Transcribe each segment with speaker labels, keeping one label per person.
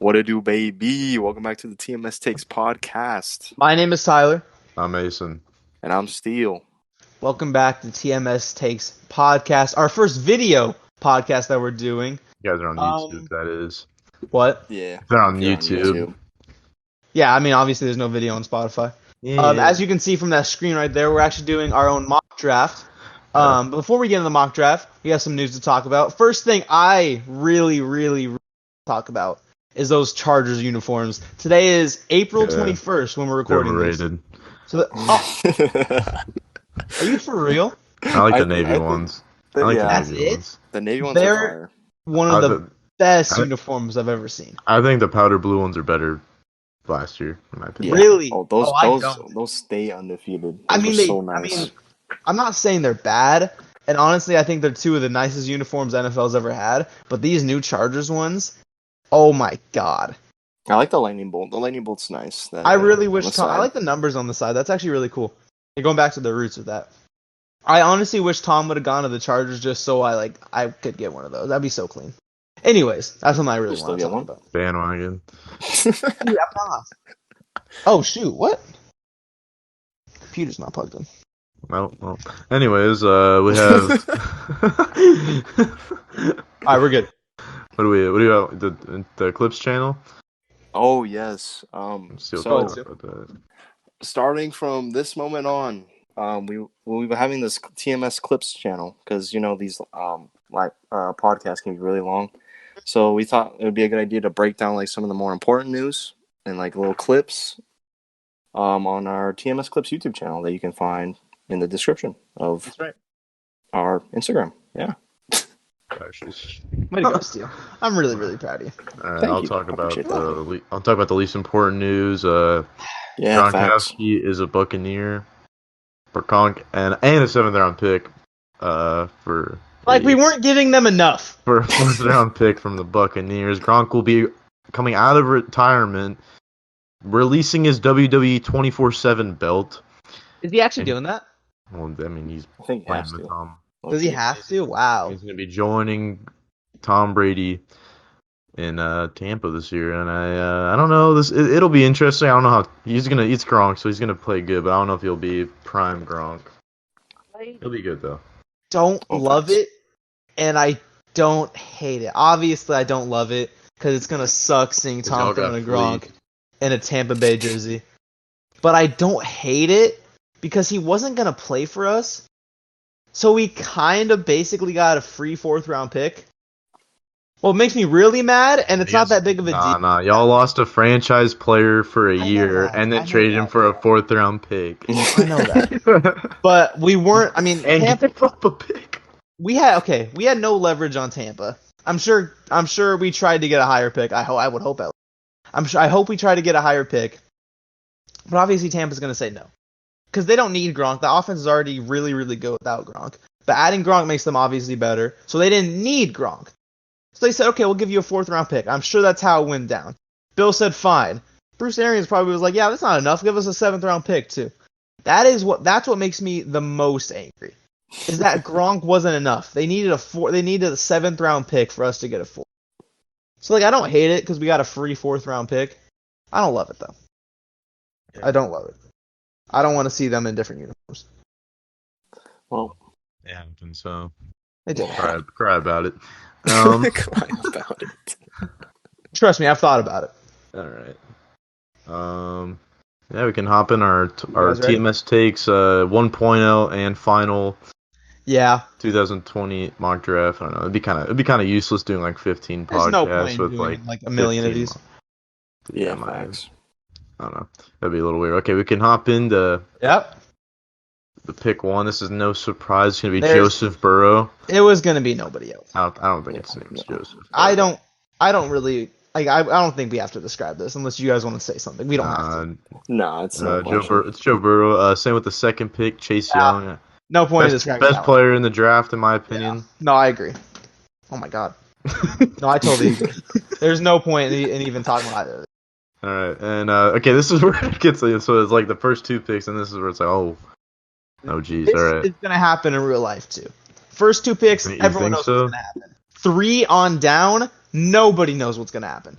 Speaker 1: What it do, baby? Welcome back to the TMS.Takes podcast.
Speaker 2: My name is Tyler.
Speaker 3: I'm Mason.
Speaker 1: And I'm Steele.
Speaker 2: Welcome back to TMS Takes podcast, our first video podcast that we're doing.
Speaker 3: You guys are on YouTube, that is.
Speaker 2: What?
Speaker 1: Yeah.
Speaker 3: They're on
Speaker 1: You're
Speaker 3: YouTube.
Speaker 2: Yeah, I mean, obviously there's no video on Spotify.
Speaker 3: Yeah.
Speaker 2: As you can see from that screen right there, we're actually doing our own mock draft. But before we get into the mock draft, we have some news to talk about. First thing I really talk about is those Chargers uniforms. Today is April 21st when we're recording this. So are you for real?
Speaker 3: I like the Navy ones. I like the Navy ones.
Speaker 1: The Navy ones are fire.
Speaker 2: One of the best uniforms I've ever seen.
Speaker 3: I think the powder blue ones are better last year, in my opinion.
Speaker 2: Really?
Speaker 1: Oh, those stay undefeated. So nice.
Speaker 2: I'm not saying they're bad, and honestly, I think they're two of the nicest uniforms NFL's ever had. But these new Chargers ones, oh my god!
Speaker 1: I like the lightning bolt. The lightning bolt's nice.
Speaker 2: I really wish I like the numbers on the side. That's actually really cool. You're going back to the roots of that. I honestly wish Tom would have gone to the Chargers just so I could get one of those. That'd be so clean. Anyways, that's something I really want to talk about.
Speaker 3: Bandwagon.
Speaker 2: Yeah, I'm not. Oh shoot! What? Computer's not plugged in.
Speaker 3: Well. Anyways, we have.
Speaker 2: All right, we're good.
Speaker 3: What do we have? The Clips channel?
Speaker 1: Oh yes.
Speaker 3: So
Speaker 1: starting from this moment on, we'll be having this TMS Clips channel because these podcasts can be really long. So we thought it would be a good idea to break down some of the more important news and little clips on our TMS Clips YouTube channel that you can find in the description of our Instagram. Yeah.
Speaker 2: Way to go, Steele. I'm really proud of you.
Speaker 3: I'll talk about the least important news.
Speaker 1: Gronkowski
Speaker 3: is a Buccaneer for Conk and a 7th round pick for.
Speaker 2: We weren't giving them enough.
Speaker 3: For a 4th round pick from the Buccaneers. Gronk will be coming out of retirement, releasing his WWE 24/7 belt.
Speaker 2: Is he actually doing that?
Speaker 3: Well, I mean, he's
Speaker 1: playing with
Speaker 3: Tom.
Speaker 2: Does he have to? Wow.
Speaker 3: He's going to be joining Tom Brady in Tampa this year, and I don't know. It'll be interesting. I don't know how it's Gronk, so he's going to play good, but I don't know if he'll be prime Gronk. He'll be good though.
Speaker 2: Don't love it, and I don't hate it. Obviously, I don't love it because it's gonna suck seeing Tom throwing a Gronk in a Tampa Bay jersey. But I don't hate it because he wasn't gonna play for us, so we kind of basically got a free 4th round pick. Well, it makes me really mad, and it's not that big of a deal.
Speaker 3: Nah, y'all lost a franchise player for a year and then traded him for a 4th round pick.
Speaker 2: I know that. But we weren't,
Speaker 3: and
Speaker 2: Tampa,
Speaker 3: give up a pick.
Speaker 2: We had no leverage on Tampa. I'm sure we tried to get a higher pick. I hope we tried to get a higher pick. But obviously Tampa's going to say no. Because they don't need Gronk. The offense is already really good without Gronk. But adding Gronk makes them obviously better. So they didn't need Gronk. So they said, okay, we'll give you a 4th round pick. I'm sure that's how it went down. Bill said, fine. Bruce Arians probably was like, yeah, that's not enough. Give us a 7th round pick too. That's what makes me the most angry. Is that Gronk wasn't enough. They needed a 7th round pick for us to get a 4. So I don't hate it because we got a free 4th round pick. I don't love it though. I don't love it. I don't want to see them in different uniforms.
Speaker 1: Well,
Speaker 3: yeah, so
Speaker 2: they did
Speaker 3: cry about it.
Speaker 1: Cry about it.
Speaker 2: Trust me, I've thought about it.
Speaker 3: All right. Yeah, we can hop in our TMS Takes 1.0 and final.
Speaker 2: Yeah.
Speaker 3: 2020 mock draft. I don't know. It'd be kind of useless doing 15
Speaker 2: There's
Speaker 3: podcasts
Speaker 2: no point
Speaker 3: with
Speaker 2: doing a million of these.
Speaker 1: Yeah, thanks.
Speaker 3: I don't know. That'd be a little weird. Okay, we can hop into the pick 1. This is no surprise. It's gonna be Joseph Burrow.
Speaker 2: It was gonna be nobody else.
Speaker 3: I don't think his name's Joseph.
Speaker 2: I don't really. I don't think we have to describe this unless you guys want to say something. We don't have to.
Speaker 1: No, it's
Speaker 3: it's Joe Burrow. Same with the 2nd pick, Chase Young.
Speaker 2: No point in describing
Speaker 3: best player in the draft, in my opinion.
Speaker 2: Yeah. No, I agree. Oh my god. No, I totally agree. There's no point in even talking about either.
Speaker 3: All right, and okay, this is where it gets. So it's the first 2 picks, and this is where it's oh geez, all right.
Speaker 2: It's gonna happen in real life too. First 2 picks, everyone knows what's gonna happen. 3 on down, nobody knows what's gonna happen.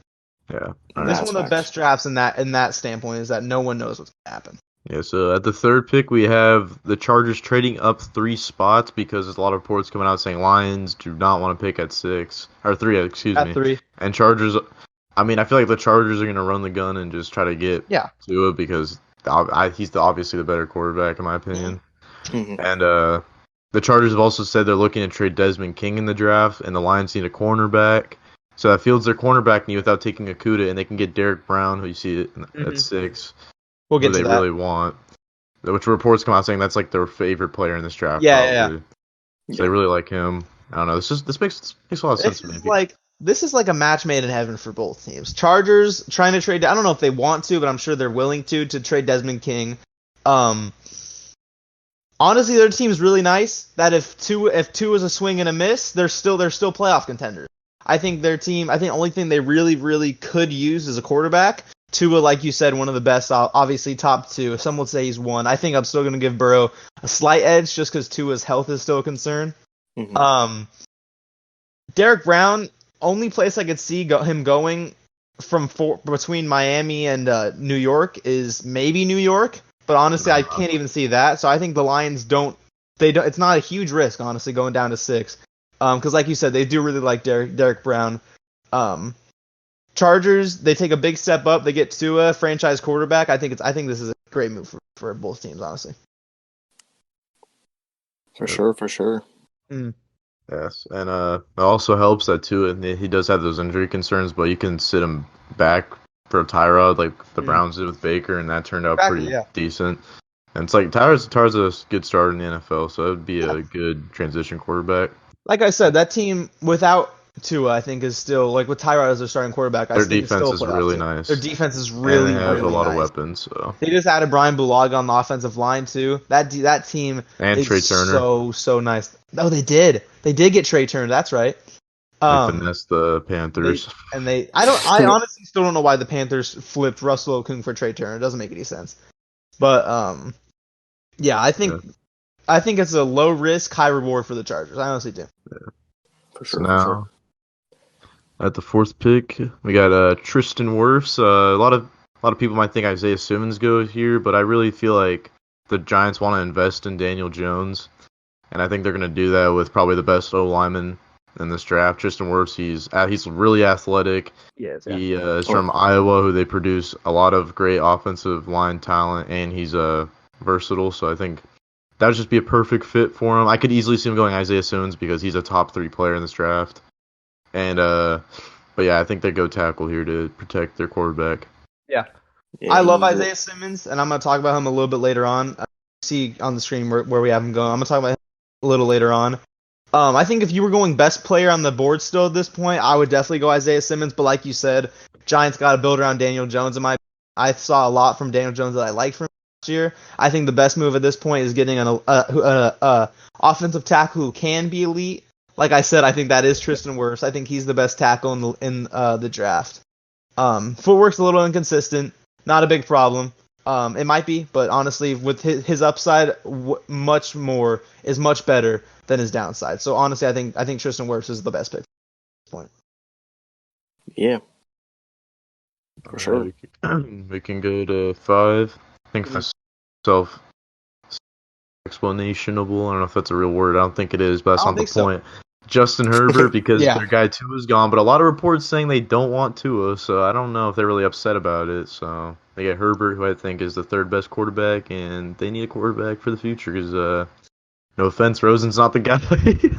Speaker 3: Yeah.
Speaker 2: This is one of the best drafts in that standpoint is that no one knows what's going to happen.
Speaker 3: Yeah, so at the third pick, we have the Chargers trading up 3 spots because there's a lot of reports coming out saying Lions do not want to pick at 6. Or 3, excuse me.
Speaker 2: At 3.
Speaker 3: And Chargers, I mean, I feel like the Chargers are going to run the gun and just try to get Tua because he's obviously the better quarterback, in my opinion.
Speaker 1: Mm-hmm.
Speaker 3: And the Chargers have also said they're looking to trade Desmond King in the draft, and the Lions need a cornerback. So that fields their cornerback need without taking Okudah, and they can get Derek Brown, who you see at 6.
Speaker 2: We'll get
Speaker 3: who
Speaker 2: to
Speaker 3: they
Speaker 2: that.
Speaker 3: really want. Which reports come out saying that's like their favorite player in this draft.
Speaker 2: Yeah.
Speaker 3: So they really like him. I don't know. This makes a lot of sense to me.
Speaker 2: This is like a match made in heaven for both teams. Chargers trying to trade. I don't know if they want to, but I'm sure they're willing to trade Desmond King. Honestly, their team's really nice. That if two is a swing and a miss, they're still playoff contenders. I think their team. I think the only thing they really could use is a quarterback. Tua, like you said, one of the best, obviously top 2. Some would say he's 1. I think I'm still going to give Burrow a slight edge just because Tua's health is still a concern.
Speaker 1: Mm-hmm.
Speaker 2: Derek Brown, only place I could see him going between Miami and New York is maybe New York, but honestly, I can't even see that. So I think the Lions don't. It's not a huge risk, honestly, going down to 6. Because like you said, they do really like Derek Brown. Chargers, they take a big step up. They get Tua, franchise quarterback. I think this is a great move for both teams, honestly.
Speaker 1: For sure.
Speaker 3: Yes, and it also helps that Tua, he does have those injury concerns, but you can sit him back for Tyrod like the Browns did with Baker, and that turned out pretty decent. And it's like Tyrod's a good starter in the NFL, so it would be a good transition quarterback.
Speaker 2: Like I said, that team without Tua, I think, is still, like, with Tyrod as their starting quarterback,
Speaker 3: their defense is really nice.
Speaker 2: Their defense is really,
Speaker 3: and they have
Speaker 2: really
Speaker 3: a lot
Speaker 2: nice.
Speaker 3: of weapons. So
Speaker 2: they just added Brian Bulaga on the offensive line too. That team
Speaker 3: and
Speaker 2: is
Speaker 3: Trey Turner.
Speaker 2: so nice. Oh, they did get Trey Turner. That's right.
Speaker 3: Finesse the Panthers.
Speaker 2: I honestly still don't know why the Panthers flipped Russell Okung for Trey Turner. It doesn't make any sense. But yeah, I think it's a low risk, high reward for the Chargers. I honestly do.
Speaker 3: Yeah. For sure. Now, at the 4th pick, we got Tristan Wirfs. A lot of people might think Isaiah Simmons goes here, but I really feel like the Giants want to invest in Daniel Jones, and I think they're going to do that with probably the best O lineman in this draft. Tristan Wirfs, he's really athletic.
Speaker 2: Yes,
Speaker 3: He is from Iowa, who they produce a lot of great offensive line talent, and he's versatile. So I think that would just be a perfect fit for him. I could easily see him going Isaiah Simmons because he's a top 3 player in this draft. And but yeah, I think they go tackle here to protect their quarterback.
Speaker 2: Yeah, I love Isaiah Simmons, and I'm gonna talk about him a little bit later on. See on the screen where we have him going. I'm gonna talk about him a little later on. I think if you were going best player on the board still at this point, I would definitely go Isaiah Simmons. But like you said, Giants got to build around Daniel Jones. I saw a lot from Daniel Jones that I liked from last year. I think the best move at this point is getting an offensive tackle who can be elite. Like I said, I think that is Tristan Wirfs. I think he's the best tackle in the draft. Footwork's a little inconsistent. Not a big problem. It might be, but honestly, with his upside, much better than his downside. So honestly, I think Tristan Wirfs is the best pick at this point.
Speaker 1: Yeah, for sure.
Speaker 3: We can go to 5. I think that's self-explanationable. I don't know if that's a real word. I don't think it is, but that's not the point. Justin Herbert, because their guy Tua is gone, but a lot of reports saying they don't want Tua, so I don't know if they're really upset about it. So they get Herbert, who I think is the 3rd best quarterback, and they need a quarterback for the future because, no offense, Rosen's not the guy.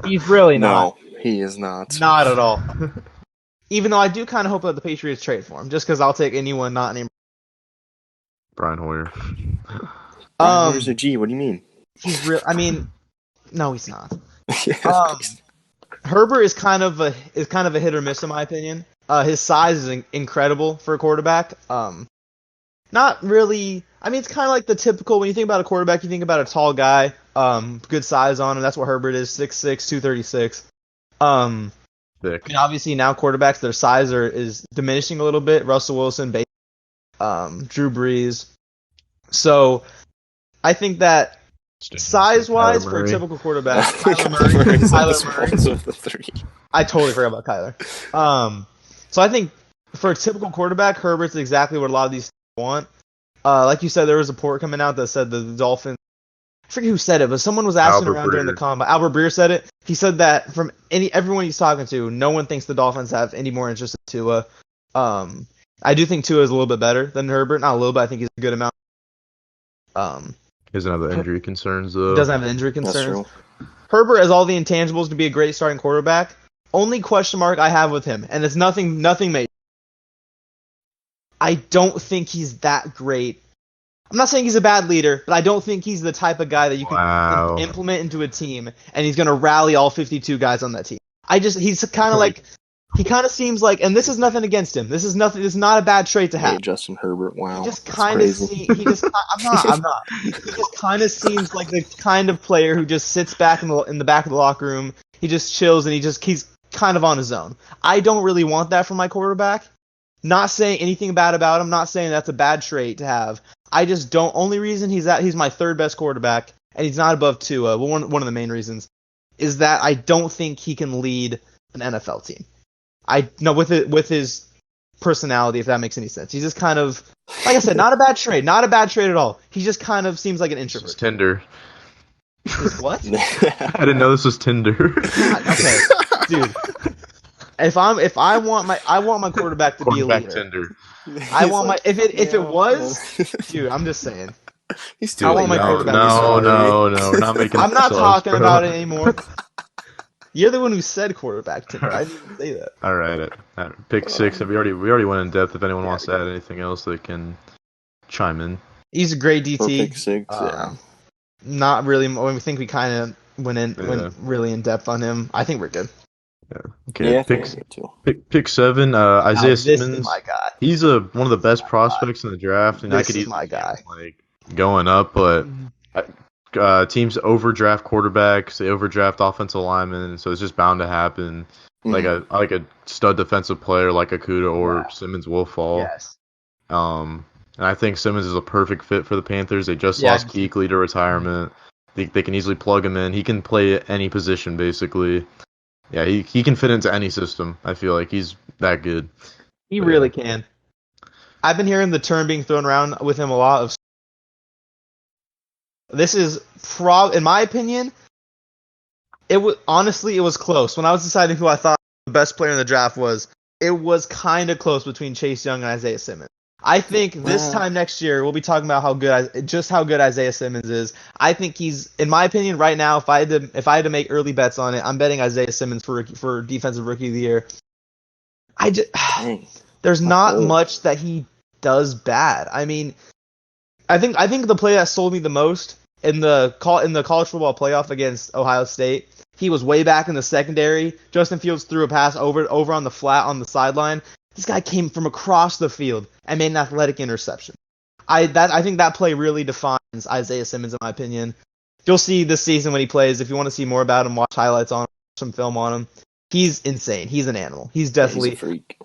Speaker 2: He's really not.
Speaker 1: No, he is not.
Speaker 2: Not at all. Even though I do kind of hope that the Patriots trade for him, just because I'll take anyone not named
Speaker 3: Brian Hoyer.
Speaker 1: Brian Hoyer's a G. What do you mean?
Speaker 2: He's real. I mean, no, he's not. Herbert is kind of a hit or miss in my opinion. His size is incredible for a quarterback. Not really. I mean, it's kind of like the typical when you think about a quarterback, you think about a tall guy, good size on him. That's what Herbert is, 6'6", 236.
Speaker 3: Thick.
Speaker 2: And obviously now quarterbacks, their size is diminishing a little bit. Russell Wilson, Drew Brees. So I think that size-wise for a typical quarterback, Kyler Murray. I totally forgot about Kyler. So I think for a typical quarterback, Herbert's exactly what a lot of these want. Like you said, there was a report coming out that said that the Dolphins. I forget who said it, but someone was asking
Speaker 3: Albert
Speaker 2: around during the
Speaker 3: Breer.
Speaker 2: combine. Albert Breer said it. He said that from everyone he's talking to, no one thinks the Dolphins have any more interest in Tua. I do think Tua is a little bit better than Herbert. Not a little bit. I think he's a good amount.
Speaker 3: He doesn't have the injury concerns
Speaker 2: He
Speaker 3: though.
Speaker 2: doesn't have injury
Speaker 1: That's
Speaker 2: concerns.
Speaker 1: true.
Speaker 2: Herbert has all the intangibles to be a great starting quarterback. Only question mark I have with him, and it's nothing major. I don't think he's that great. I'm not saying he's a bad leader, but I don't think he's the type of guy that you can
Speaker 3: Wow.
Speaker 2: implement into a team and he's going to rally all 52 guys on that team. He's kind of like, he kind of seems like, and this is nothing against him. This is not a bad trait to have.
Speaker 1: Hey, Justin Herbert. Wow.
Speaker 2: He just
Speaker 1: that's
Speaker 2: kind of
Speaker 1: crazy.
Speaker 2: I'm not. He just kind of seems like the kind of player who just sits back in the back of the locker room. He just chills and he's kind of on his own. I don't really want that from my quarterback. Not saying anything bad about him. Not saying that's a bad trait to have. I just don't. Only reason he's my third best quarterback, and he's not above Tua. Well, one of the main reasons is that I don't think he can lead an NFL team. With his personality, if that makes any sense. He's just kind of, like I said, not a bad trade at all. He just kind of seems like an introvert.
Speaker 3: It's Tinder.
Speaker 2: What?
Speaker 3: I didn't know this was Tinder.
Speaker 2: Okay, dude. If I want my quarterback to be a leader.
Speaker 3: Tinder.
Speaker 2: I want my if it was, dude. I'm just saying.
Speaker 1: He's
Speaker 2: I want my quarterback to be
Speaker 3: No, we're not making.
Speaker 2: I'm not
Speaker 3: sauce,
Speaker 2: talking
Speaker 3: bro.
Speaker 2: about it anymore. You're the one who said quarterback Tinder. I didn't even say that.
Speaker 3: All right, pick 6. We already went in depth. If anyone wants to add anything else, they can chime in.
Speaker 2: He's a great DT.
Speaker 1: Pick 6. Yeah.
Speaker 2: Not really. We think we kind of went really in depth on him. I think we're good.
Speaker 3: Okay,
Speaker 1: Yeah, I think so too.
Speaker 3: pick 7. Isaiah
Speaker 2: This
Speaker 3: Simmons.
Speaker 2: is my guy.
Speaker 3: He's one of the best prospects in the draft, and I
Speaker 2: This
Speaker 3: could
Speaker 2: is
Speaker 3: easily
Speaker 2: my guy.
Speaker 3: like going up, but teams overdraft quarterbacks, they overdraft offensive linemen, so it's just bound to happen.
Speaker 1: Mhm.
Speaker 3: Like a stud defensive player like Okuda or Simmons will fall.
Speaker 2: Yes.
Speaker 3: And I think Simmons is a perfect fit for the Panthers. They just
Speaker 2: Yeah.
Speaker 3: lost Kuechly to retirement. They can easily plug him in. He can play any position basically. Yeah, he can fit into any system. I feel like he's that good.
Speaker 2: He really can. I've been hearing the term being thrown around with him a lot of. This is in my opinion, it was close. When I was deciding who I thought the best player in the draft was, it was kind of close between Chase Young and Isaiah Simmons. I think this time next year we'll be talking about how good Isaiah Simmons is. I think he's, in my opinion, right now. If I had to make early bets on it, I'm betting Isaiah Simmons for defensive rookie of the year. There's not much that he does bad. I mean, I think the play that sold me the most in the college football playoff against Ohio State, he was way back in the secondary. Justin Fields threw a pass over on the flat on the sideline. This guy came from across the field and made an athletic interception. I think that play really defines Isaiah Simmons, in my opinion. You'll see this season when he plays. If you want to see more about him, watch highlights on him, watch some film on him. He's insane. He's an animal. He's definitely
Speaker 1: he's a freak.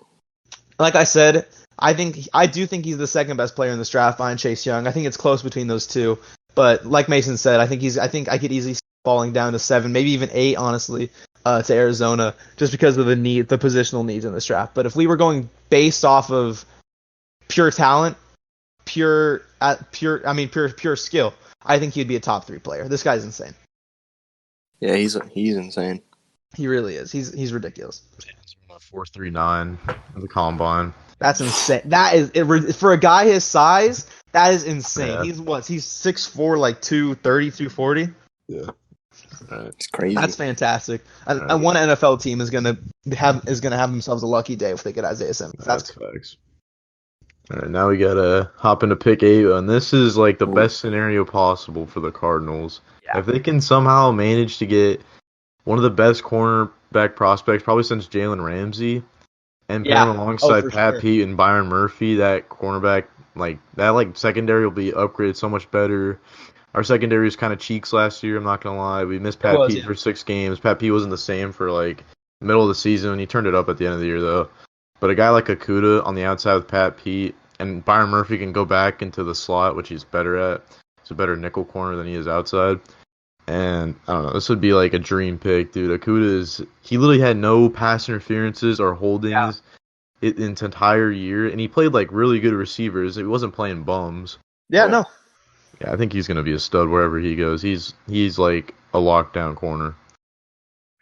Speaker 1: Like
Speaker 2: I said, I do think he's the second best player in this draft behind Chase Young. I think it's close between those two. But like Mason said, I think I could easily see falling down to 7, maybe even 8, honestly, to Arizona, just because of the positional needs in this draft. But if we were going based off of pure talent, pure skill, I think he'd be a top 3 player. This guy's insane.
Speaker 1: Yeah, he's insane.
Speaker 2: He really is. He's ridiculous.
Speaker 3: 4.39 at the combine.
Speaker 2: That's insane. That is for a guy his size. That is insane.
Speaker 3: Yeah.
Speaker 2: He's 6'4", like 230, 240.
Speaker 3: Yeah.
Speaker 1: It's crazy.
Speaker 2: That's fantastic. And one NFL team is gonna have themselves a lucky day if they get Isaiah Simmons.
Speaker 3: That's facts. All right, now we gotta hop into pick 8, and this is like the best scenario possible for the Cardinals. Yeah. If they can somehow manage to get one of the best cornerback prospects, probably since Jalen Ramsey, and put him alongside Pat Pete and Byron Murphy, that cornerback, that secondary will be upgraded so much better. Our secondary was kind of cheeks last year, I'm not going to lie. We missed Pat Pete for 6 games. Pat Pete wasn't the same for middle of the season. He turned it up at the end of the year, though. But a guy like Okuda on the outside with Pat Pete, and Byron Murphy can go back into the slot, which he's better at. He's a better nickel corner than he is outside. And, I don't know, this would be like a dream pick, dude. Okuda he literally had no pass interferences or holdings. its entire year, and he played like really good receivers. He wasn't playing bums.
Speaker 2: Yeah, no.
Speaker 3: Yeah, I think he's gonna be a stud wherever he goes. He's like a lockdown corner.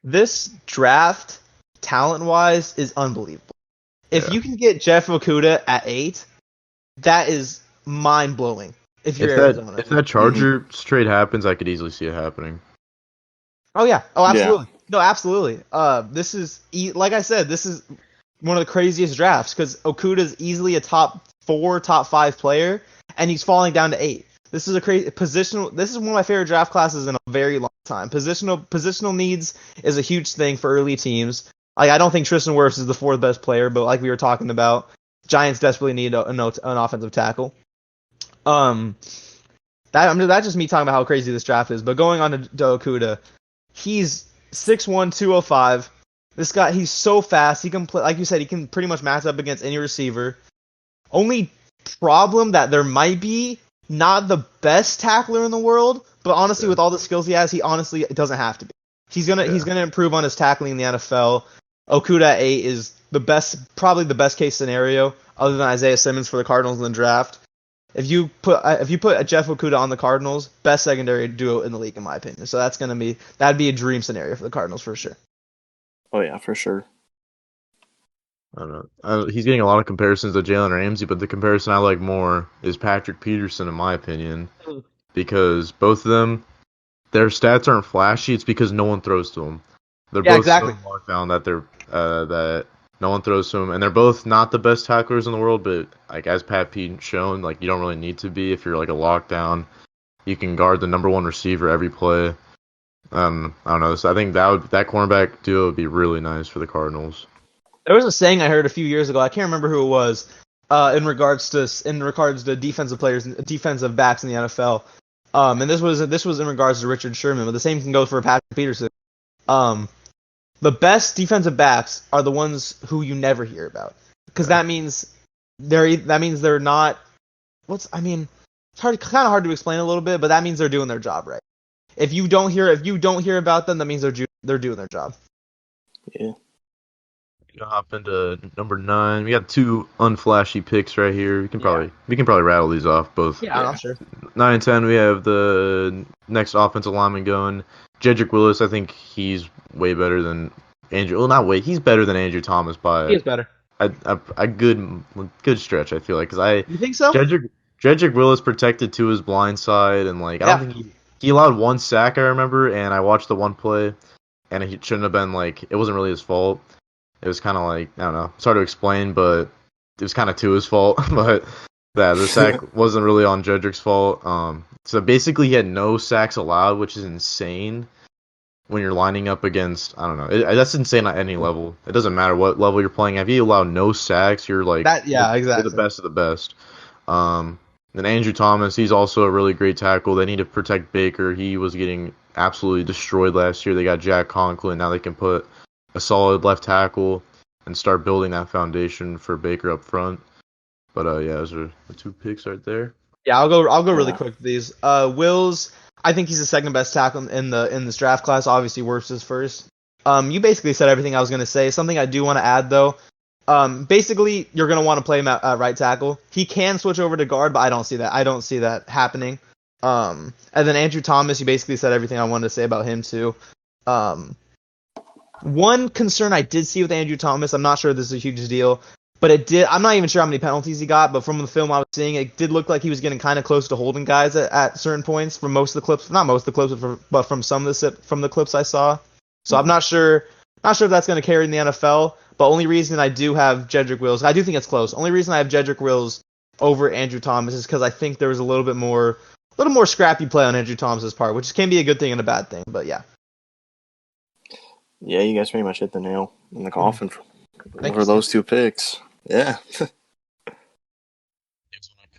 Speaker 2: This draft, talent-wise, is unbelievable. If
Speaker 3: Yeah.
Speaker 2: you can get Jeff Okudah at 8, that is mind-blowing. If you're Arizona.
Speaker 3: If that Chargers trade happens, I could easily see it happening.
Speaker 2: Oh yeah. Oh, absolutely.
Speaker 1: Yeah.
Speaker 2: No, absolutely. This is like I said, this is one of the craziest drafts because Okudah's easily a top 4, top 5 player, and he's falling down to 8. This is a crazy positional. This is one of my favorite draft classes in a very long time. Positional needs is a huge thing for early teams. Like I don't think Tristan Wirfs is the 4th best player, but like we were talking about, Giants desperately need an offensive tackle. That's just me talking about how crazy this draft is. But going on to Okudah, he's 6'1", 205. This guy, he's so fast. He can play, like you said, he can pretty much match up against any receiver. Only problem that there might be, not the best tackler in the world, but honestly, with all the skills he has, he honestly doesn't have to be. He's gonna improve on his tackling in the NFL. Okudah at 8 is probably the best case scenario, other than Isaiah Simmons for the Cardinals in the draft. If you put a Jeff Okudah on the Cardinals, best secondary duo in the league in my opinion. So that'd be a dream scenario for the Cardinals for sure.
Speaker 1: Oh yeah, for sure.
Speaker 3: I don't know. He's getting a lot of comparisons to Jalen Ramsey, but the comparison I like more is Patrick Peterson, in my opinion, because both of them, their stats aren't flashy. It's because no one throws to them. They're both so locked down that that no one throws to them, and they're both not the best tacklers in the world. But like as Pat Pete shown, like you don't really need to be if you're like a lockdown. You can guard the number 1 receiver every play. I don't know. So I think that cornerback duo would be really nice for the Cardinals.
Speaker 2: There was a saying I heard a few years ago. I can't remember who it was. In regards to defensive backs in the NFL. And this was in regards to Richard Sherman, but the same can go for Patrick Peterson. The best defensive backs are the ones who you never hear about, because that means they're not. It's kind of hard to explain a little bit, but that means they're doing their job right. If you don't hear about them, that means they're doing their job.
Speaker 1: Yeah.
Speaker 3: We're gonna hop into number 9. We got 2 unflashy picks right here. We can probably rattle these off both.
Speaker 2: Yeah, I'm sure.
Speaker 3: 9 and 10. We have the next offensive lineman going. Jedrick Willis. I think he's way better than Andrew. Well, not way. He's better than Andrew Thomas by.
Speaker 2: He is better.
Speaker 3: A good stretch. I feel like
Speaker 2: You think so?
Speaker 3: Jedrick Willis protected to his blind side, and like I don't think he allowed 1 sack. I remember, and I watched the one play, and it shouldn't have been like it wasn't really his fault. It was kind of like, I don't know, it's hard to explain, but it was kind of to his fault. But yeah, the sack wasn't really on Jedrick's fault. So basically he had no sacks allowed, which is insane when you're lining up against, I don't know, that's insane at any level. It doesn't matter what level you're playing. If you allow no sacks, you're like,
Speaker 2: exactly.
Speaker 3: You're the best of the best. Then Andrew Thomas, he's also a really great tackle. They need to protect Baker. He was getting absolutely destroyed last year. They got Jack Conklin. Now they can put a solid left tackle and start building that foundation for Baker up front. But those are the 2 picks right there.
Speaker 2: Yeah, I'll go really quick with these. Wills, I think he's the 2nd best tackle in this draft class. Obviously, Wirfs is first. You basically said everything I was going to say. Something I do want to add though. Basically, you're going to want to play him at right tackle. He can switch over to guard, but I don't see that happening. And then Andrew Thomas, you basically said everything I wanted to say about him too. One concern I did see with Andrew Thomas, I'm not sure this is a huge deal, but I'm not even sure how many penalties he got, but from the film I was seeing, it did look like he was getting kind of close to holding guys at certain points from most of the clips. Not most of the clips, but from some of the clips I saw. So I'm not sure if that's going to carry in the NFL, but only reason I do have Jedrick Wills, I do think it's close. Only reason I have Jedrick Wills over Andrew Thomas is because I think there was a little more scrappy play on Andrew Thomas's part, which can be a good thing and a bad thing, but yeah.
Speaker 1: Yeah, you guys pretty much hit the nail in the coffin for those 2 picks. Yeah.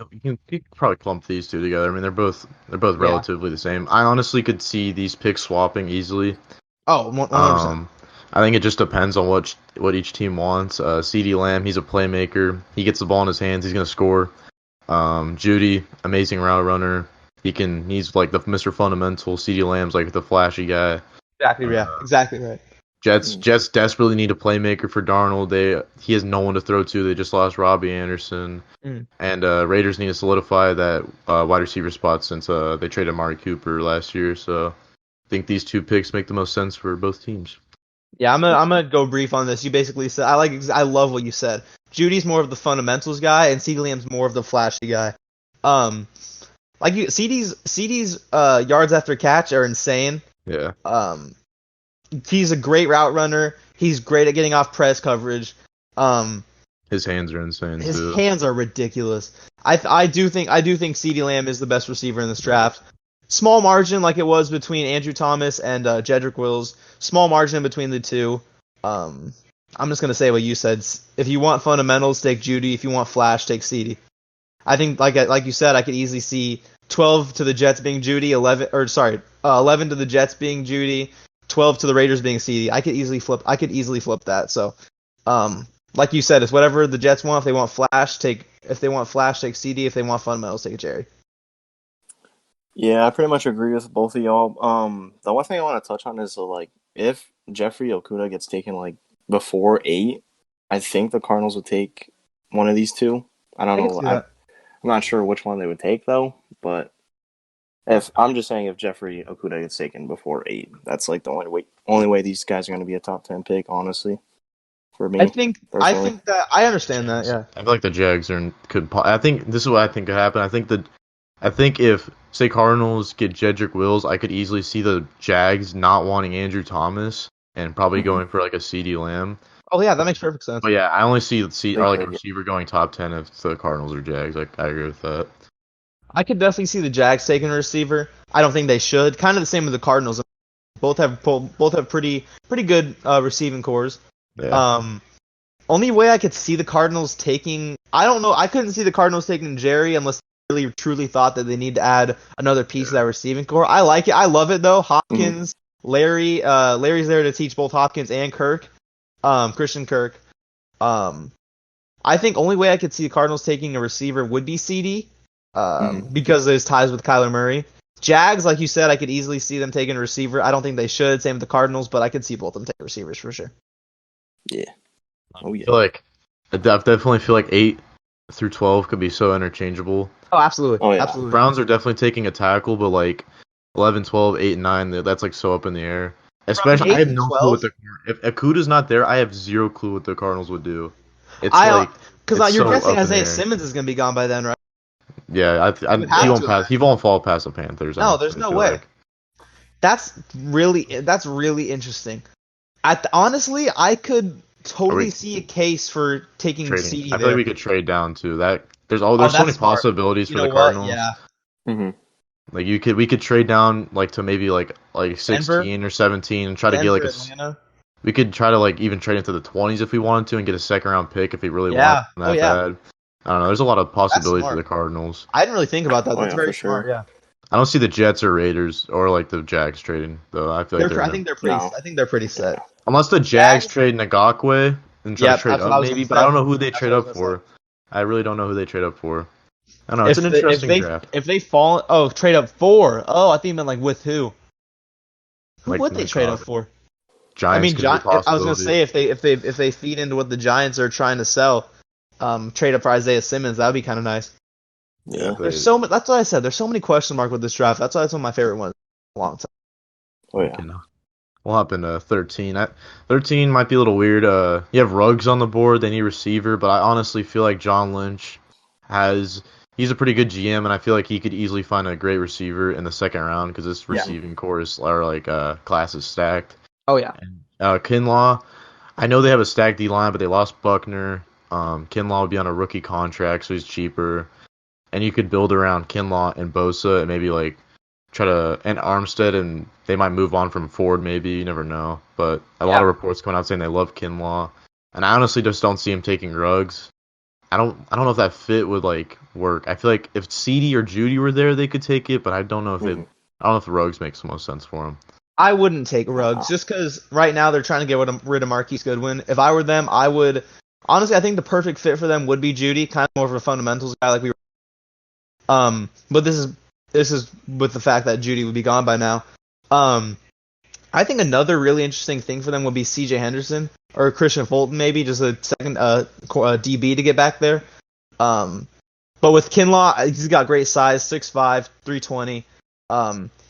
Speaker 3: You can probably clump these 2 together. I mean, they're both relatively the same. I honestly could see these picks swapping easily.
Speaker 2: Oh, 100%.
Speaker 3: I think it just depends on what each team wants. CeeDee Lamb, he's a playmaker. He gets the ball in his hands, he's going to score. Judy, amazing route runner. He's like the Mr. Fundamental. CeeDee Lamb's like the flashy guy.
Speaker 2: Exactly right.
Speaker 3: Jets desperately need a playmaker for Darnold. He has no one to throw to. They just lost Robbie Anderson. And Raiders need to solidify that wide receiver spot since they traded Amari Cooper last year. So I think these two picks make the most sense for both teams.
Speaker 2: Yeah, I'm gonna go brief on this. You basically said I love what you said. Judy's more of the fundamentals guy, and CeeDee Lamb's more of the flashy guy. CeeDee's yards after catch are insane.
Speaker 3: Yeah.
Speaker 2: He's a great route runner. He's great at getting off press coverage.
Speaker 3: His hands are insane
Speaker 2: His
Speaker 3: too.
Speaker 2: hands are ridiculous. I do think CeeDee Lamb is the best receiver in this draft. Small margin, like it was between Andrew Thomas and Jedrick Wills. Small margin between the two. I'm just gonna say what you said. If you want fundamentals, take Judy. If you want flash, take CeeDee. I think, like you said, I could easily see 12 to the Jets being Judy, 11 to the Jets being Judy, 12 to the Raiders being CeeDee. I could easily flip that. So, like you said, it's whatever the Jets want. If they want flash, take CeeDee. If they want fundamentals, take Jerry.
Speaker 1: Yeah, I pretty much agree with both of y'all. The one thing I want to touch on is if Jeffrey Okudah gets taken before 8, I think the Cardinals would take one of these two. I don't know. I'm not sure which one they would take though, but if Jeffrey Okudah gets taken before 8, that's the only way these guys are going to be a top 10 pick, honestly. For me,
Speaker 2: I think that I understand that. Yeah,
Speaker 3: I feel like the Jags I think this is what I think could happen. I think if say Cardinals get Jedrick Wills, I could easily see the Jags not wanting Andrew Thomas and probably going for a CeeDee Lamb.
Speaker 2: Oh yeah, that makes perfect sense.
Speaker 3: But yeah, I only see a receiver going top 10 if the Cardinals or Jags. I agree with that.
Speaker 2: I could definitely see the Jags taking a receiver. I don't think they should. Kind of the same with the Cardinals. Both have pretty good receiving cores.
Speaker 3: Yeah.
Speaker 2: Only way I could see the Cardinals taking, I don't know. I couldn't see the Cardinals taking Jerry unless they really truly thought that they need to add another piece of that receiving core. I like it. I love it though. Hopkins, Larry's there to teach both Hopkins and Kirk. Christian Kirk. I think only way I could see the Cardinals taking a receiver would be CeeDee, because there's ties with Kyler Murray. Jags, like you said, I could easily see them taking a receiver. I don't think they should. Same with the Cardinals, but I could see both of them take receivers for sure.
Speaker 1: Yeah. Oh yeah.
Speaker 3: I definitely feel like 8 through 12 could be so interchangeable.
Speaker 2: Oh, absolutely.
Speaker 1: Oh, yeah.
Speaker 2: Absolutely.
Speaker 3: Browns are definitely taking a tackle, but 11, 12, 8, and 9, that's so up in the air. Especially, I have no clue if Okudah's not there, I have zero clue what the Cardinals would do.
Speaker 2: Because you're guessing Isaiah Simmons is going to be gone by then, right?
Speaker 3: Yeah, he won't fall past the Panthers.
Speaker 2: No, there's no way. That's really interesting. Honestly, I could totally see a case for taking CeeDee.
Speaker 3: I feel like we could trade down to that. There's so many possibilities for the Cardinals.
Speaker 2: Yeah.
Speaker 3: Mm-hmm. We could trade down to maybe 16
Speaker 2: Denver?
Speaker 3: or 17 and try to get
Speaker 2: Atlanta?
Speaker 3: We could try to even trade into the 20s if we wanted to and get a second round pick if we really want that bad. I don't know. There's a lot of possibilities for the Cardinals.
Speaker 2: I didn't really think about that. That's very smart. Yeah.
Speaker 3: I don't see the Jets or Raiders or the Jags trading though. I feel
Speaker 2: I think they're pretty set.
Speaker 3: Unless the Jags trade Ngakwe and try to trade up maybe, but I don't know who they trade up for. I really don't know who they trade up for. I don't know. It's an interesting draft.
Speaker 2: If they fall, trade up for. Oh, I think you meant with who? Who would they trade up for?
Speaker 3: Giants.
Speaker 2: I was gonna say if they feed into what the Giants are trying to sell, trade up for Isaiah Simmons, that would be kind of nice.
Speaker 1: Yeah,
Speaker 2: there's so much. That's what I said. There's so many question marks with this draft. That's why it's one of my favorite ones in a long time.
Speaker 1: Oh yeah.
Speaker 3: We'll hop into 13. 13 might be a little weird. You have Ruggs on the board. They need a receiver, but I honestly feel like John Lynch he's a pretty good GM, and I feel like he could easily find a great receiver in the second round because this receiving core class is stacked.
Speaker 2: Oh yeah.
Speaker 3: And, Kinlaw, I know they have a stacked D line, but they lost Buckner. Kinlaw would be on a rookie contract, so he's cheaper. And you could build around Kinlaw and Bosa and maybe and Armstead, and they might move on from Ford maybe, you never know. But a lot of reports coming out saying they love Kinlaw. And I honestly just don't see him taking Ruggs. I don't know if that fit would work. I feel like if CeeDee or Judy were there, they could take it, but I don't know if I don't know if Ruggs makes the most sense for him.
Speaker 2: I wouldn't take Ruggs just because right now they're trying to get rid of Marquise Goodwin. If I were them, I would honestly. I think the perfect fit for them would be Judy, kind of more of a fundamentals guy like we were. But this is with the fact that Judy would be gone by now. I think another really interesting thing for them would be C.J. Henderson or Christian Fulton, maybe just a second DB to get back there. But with Kinlaw, he's got great size, 6'5", 320.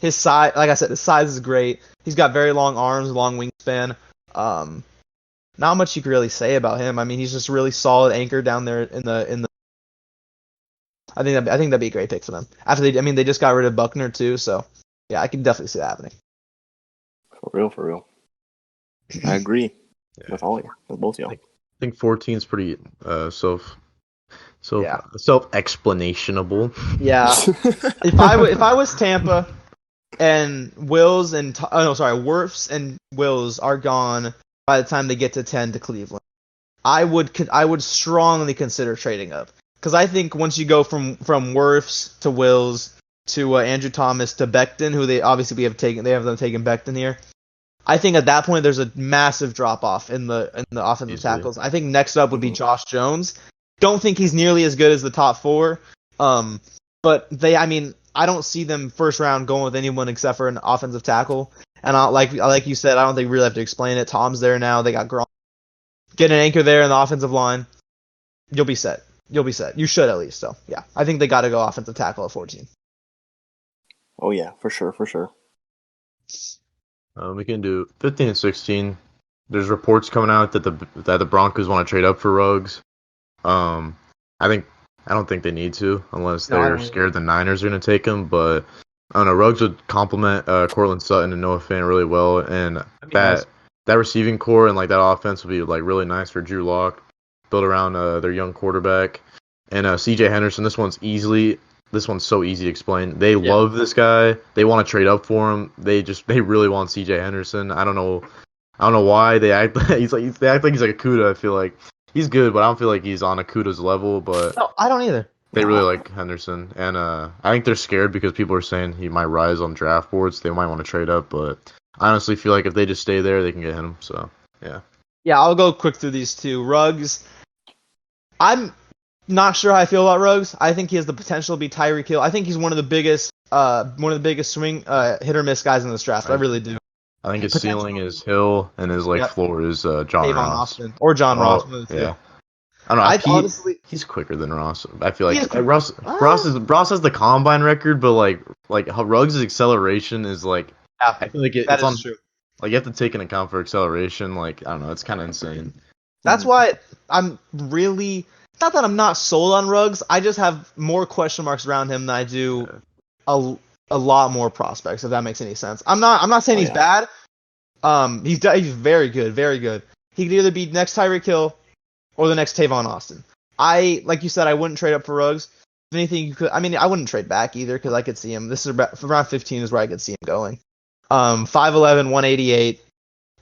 Speaker 2: His size, like I said, his size is great. He's got very long arms, long wingspan. Not much you can really say about him. I mean, he's just a really solid anchor down there in the. I think that'd be a great pick for them. They just got rid of Buckner too, so yeah, I can definitely see that happening.
Speaker 1: For real. I agree with both y'all.
Speaker 3: I think 14 is pretty self-explanationable.
Speaker 2: Yeah. if I was Tampa and Wirfs and Wills are gone by the time they get to 10 to Cleveland, I would strongly consider trading up, because I think once you go from Wirfs to Wills to Andrew Thomas to Becton, who they have taken Becton here. I think at that point there's a massive drop off in the offensive tackles. I think next up would be Josh Jones. Don't think he's nearly as good as the top 4. But I don't see them first round going with anyone except for an offensive tackle. And like you said, I don't think we really have to explain it. Tom's there now. They got Gronk. Get an anchor there in the offensive line. You'll be set. You should at least. So yeah, I think they got to go offensive tackle at 14.
Speaker 1: Oh yeah, for sure.
Speaker 3: We can do 15 and 16. There's reports coming out that the Broncos want to trade up for Ruggs. I don't think they need to, unless they're scared the Niners are going to take him. But I don't know. Ruggs would complement Courtland Sutton and Noah Fant really well, and that receiving core and like that offense would be like really nice for Drew Lock, built around their young quarterback. And C.J. Henderson, this one's so easy to explain. They love this guy. They want to trade up for him. They really want C.J. Henderson. I don't know why they act like he's like Akuda. I feel like he's good, but I don't feel like he's on Akuda's level. But
Speaker 2: no, I don't either.
Speaker 3: They really like Henderson, and I think they're scared because people are saying he might rise on draft boards. They might want to trade up, but I honestly feel like if they just stay there, they can get him. So yeah. Yeah,
Speaker 2: I'll go quick through these two. Ruggs. I'm not sure how I feel about Ruggs. I think he has the potential to be Tyreek Hill. I think he's one of the biggest swing hit or miss guys in this draft. I really do.
Speaker 3: I think his ceiling is Hill, and his floor is John Ross.
Speaker 2: Austin. Or John Ross.
Speaker 3: Yeah. I don't know. Honestly, he's quicker than Ross. I feel like Ross has the combine record, but like how Ruggs' acceleration is like. I feel like it's on. True. Like you have to take into account for acceleration. Like I don't know, it's kind of insane.
Speaker 2: That's why I'm really. Not that I'm not sold on Ruggs. I just have more question marks around him than I do a lot more prospects. If that makes any sense. I'm not saying he's bad. He's very good, very good. He could either be next Tyreek Hill or the next Tavon Austin. Like you said, I wouldn't trade up for Ruggs. If anything, you could. I wouldn't trade back either because I could see him. This is around 15 is where I could see him going. 5'11", 188.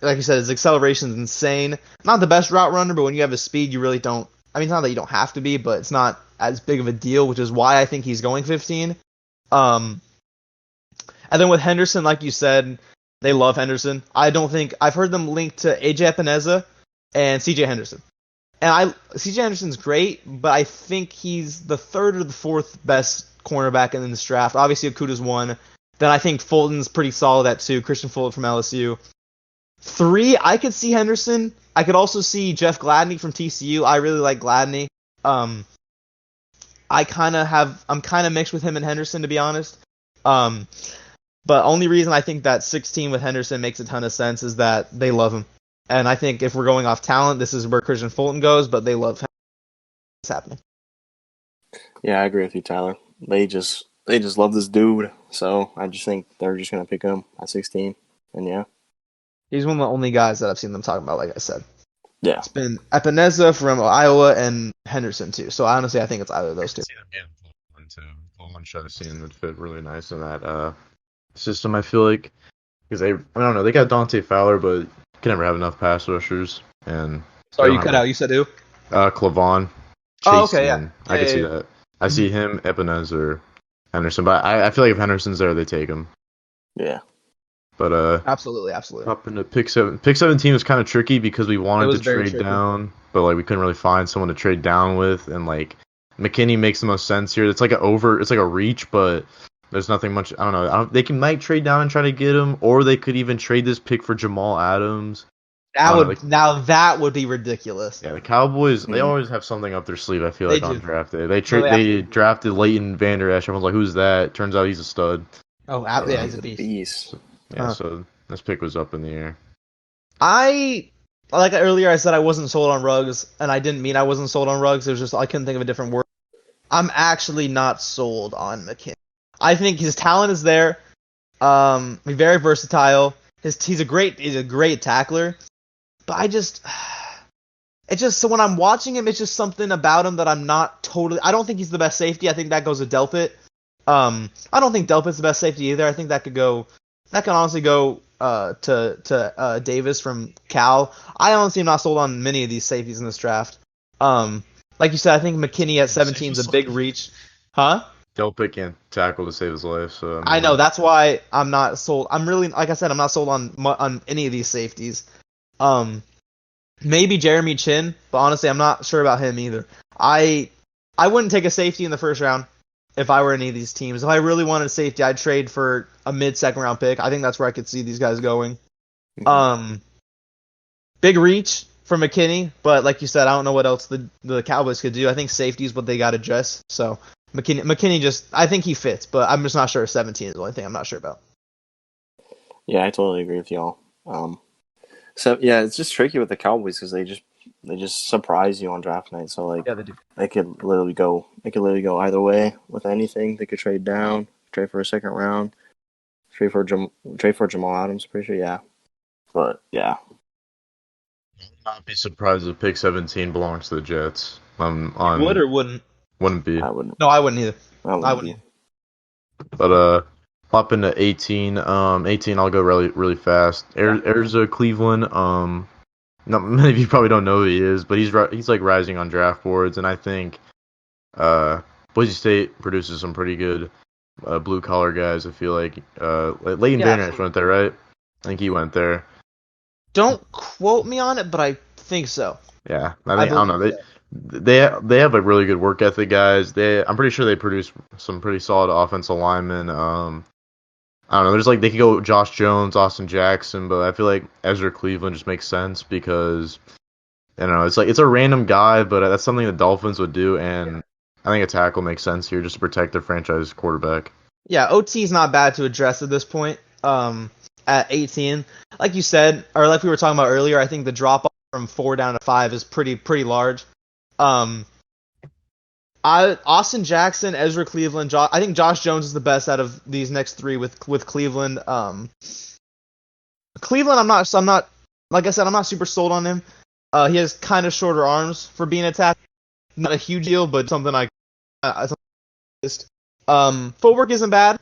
Speaker 2: Like you said, his acceleration is insane. Not the best route runner, but when you have his speed, you really don't. It's not that you don't have to be, but it's not as big of a deal, which is why I think he's going 15. And then with Henderson, like you said, they love Henderson. I've heard them linked to AJ Epineza and CJ Henderson. And CJ Henderson's great, but I think he's the third or the fourth best cornerback in this draft. Obviously, Okuda's 1. Then I think Fulton's pretty solid at 2. Christian Fulton from LSU. 3, I could see Henderson. I could also see Jeff Gladney from TCU. I really like Gladney. I'm kind of mixed with him and Henderson, to be honest. But only reason I think that 16 with Henderson makes a ton of sense is that they love him. And I think if we're going off talent, this is where Christian Fulton goes, but they love him. It's happening.
Speaker 1: Yeah, I agree with you, Tyler. They just love this dude. So I just think they're just going to pick him at 16. And yeah.
Speaker 2: He's one of the only guys that I've seen them talking about, like I said.
Speaker 1: Yeah.
Speaker 2: It's been Epineza from Iowa and Henderson, too. So honestly, I think it's either of those two.
Speaker 3: Fulton should have seen would fit really nice in that system, I feel like. Because I don't know, they got Dante Fowler, but can never have enough pass rushers. And
Speaker 2: sorry, you cut out. You said who?
Speaker 3: Clavon.
Speaker 2: Oh, okay, yeah.
Speaker 3: I can see that. I see him, Epineza, or Henderson. But I feel like if Henderson's there, they take him.
Speaker 1: Yeah.
Speaker 3: But
Speaker 2: absolutely.
Speaker 3: Up into pick 7. Pick 17 was kind of tricky because we wanted to trade down, but like we couldn't really find someone to trade down with, and like McKinney makes the most sense here. It's like a reach, but There's nothing much. I don't know. They might trade down and try to get him, or they could even trade this pick for Jamal Adams.
Speaker 2: That would be ridiculous.
Speaker 3: Yeah, the Cowboys, they
Speaker 1: Mhm.
Speaker 3: always have something up their sleeve, I feel
Speaker 2: They
Speaker 3: like, on
Speaker 2: do.
Speaker 3: draft day.
Speaker 2: No,
Speaker 3: They drafted Leighton Vander Esch. Everyone's like, who's that? Turns out he's a stud.
Speaker 2: yeah, he's
Speaker 1: He's
Speaker 2: a
Speaker 1: a
Speaker 2: beast.
Speaker 1: beast.
Speaker 3: Yeah, so this pick was up in the air.
Speaker 2: Like earlier I said I wasn't sold on Ruggs, and I didn't mean I wasn't sold on Ruggs. It was just I couldn't think of a different word. I'm actually not sold on McKinney. I think his talent is there. He's very versatile. He's a great tackler. But it's just so when I'm watching him, it's just something about him that I'm not totally. I don't think he's the best safety. I think that goes to Delpit. I don't think Delpit's the best safety either. I think that can honestly go to Davis from Cal. I honestly am not sold on many of these safeties in this draft. Like you said, I think McKinney at 17 is a big reach. Huh?
Speaker 3: Delpit can't tackle to save his life, so
Speaker 2: I know that's why I'm not sold. I'm really, like I said, I'm not sold on any of these safeties. Maybe Jeremy Chin, but honestly, I'm not sure about him either. I wouldn't take a safety in the first round if I were any of these teams. If I really wanted a safety, I'd trade for a mid-second round pick. I think that's where I could see these guys going.
Speaker 1: Mhm.
Speaker 2: Big reach for McKinney, but like you said, I don't know what else the Cowboys could do. I think safety is what they got to address. So McKinney just, I think he fits, but I'm just not sure. 17 is the only thing I'm not sure about.
Speaker 1: Yeah, I totally agree with y'all. So yeah, it's just tricky with the Cowboys because they just surprise you on draft night. So like
Speaker 2: Yeah, they do.
Speaker 1: it could literally go either way with anything. They could trade down, trade for a second round, trade for Jamal Adams. Pretty sure, yeah. But yeah,
Speaker 3: not be surprised if pick 17 belongs to the Jets.
Speaker 2: Would or wouldn't?
Speaker 3: Wouldn't be.
Speaker 1: I wouldn't.
Speaker 2: No, I wouldn't either.
Speaker 1: I wouldn't be.
Speaker 3: But hop into 18. 18, I'll go really fast. There's Cleveland. Not many of you probably don't know who he is, but he's like rising on draft boards, and I think Boise State produces some pretty good blue collar guys. I feel like Leighton Vander Esch went there, right? I think he went there.
Speaker 2: Don't quote me on it, but I think so.
Speaker 3: Yeah, I don't know. They have like really good work ethic guys. I'm pretty sure they produce some pretty solid offensive linemen. I don't know. There's like they could go Josh Jones, Austin Jackson, but I feel like Ezra Cleveland just makes sense because I don't know. It's like it's a random guy, but that's something the Dolphins would do, and I think a tackle makes sense here just to protect their franchise quarterback.
Speaker 2: Yeah, OT is not bad to address at this point. At 18, like you said, or like we were talking about earlier, I think the drop off from 4 down to 5 is pretty large. Austin Jackson, Ezra Cleveland, I think Josh Jones is the best out of these next 3 with Cleveland. Cleveland, I'm not like I said, I'm not super sold on him. He has kind of shorter arms for being a tackle. Not a huge deal, but something I footwork isn't bad.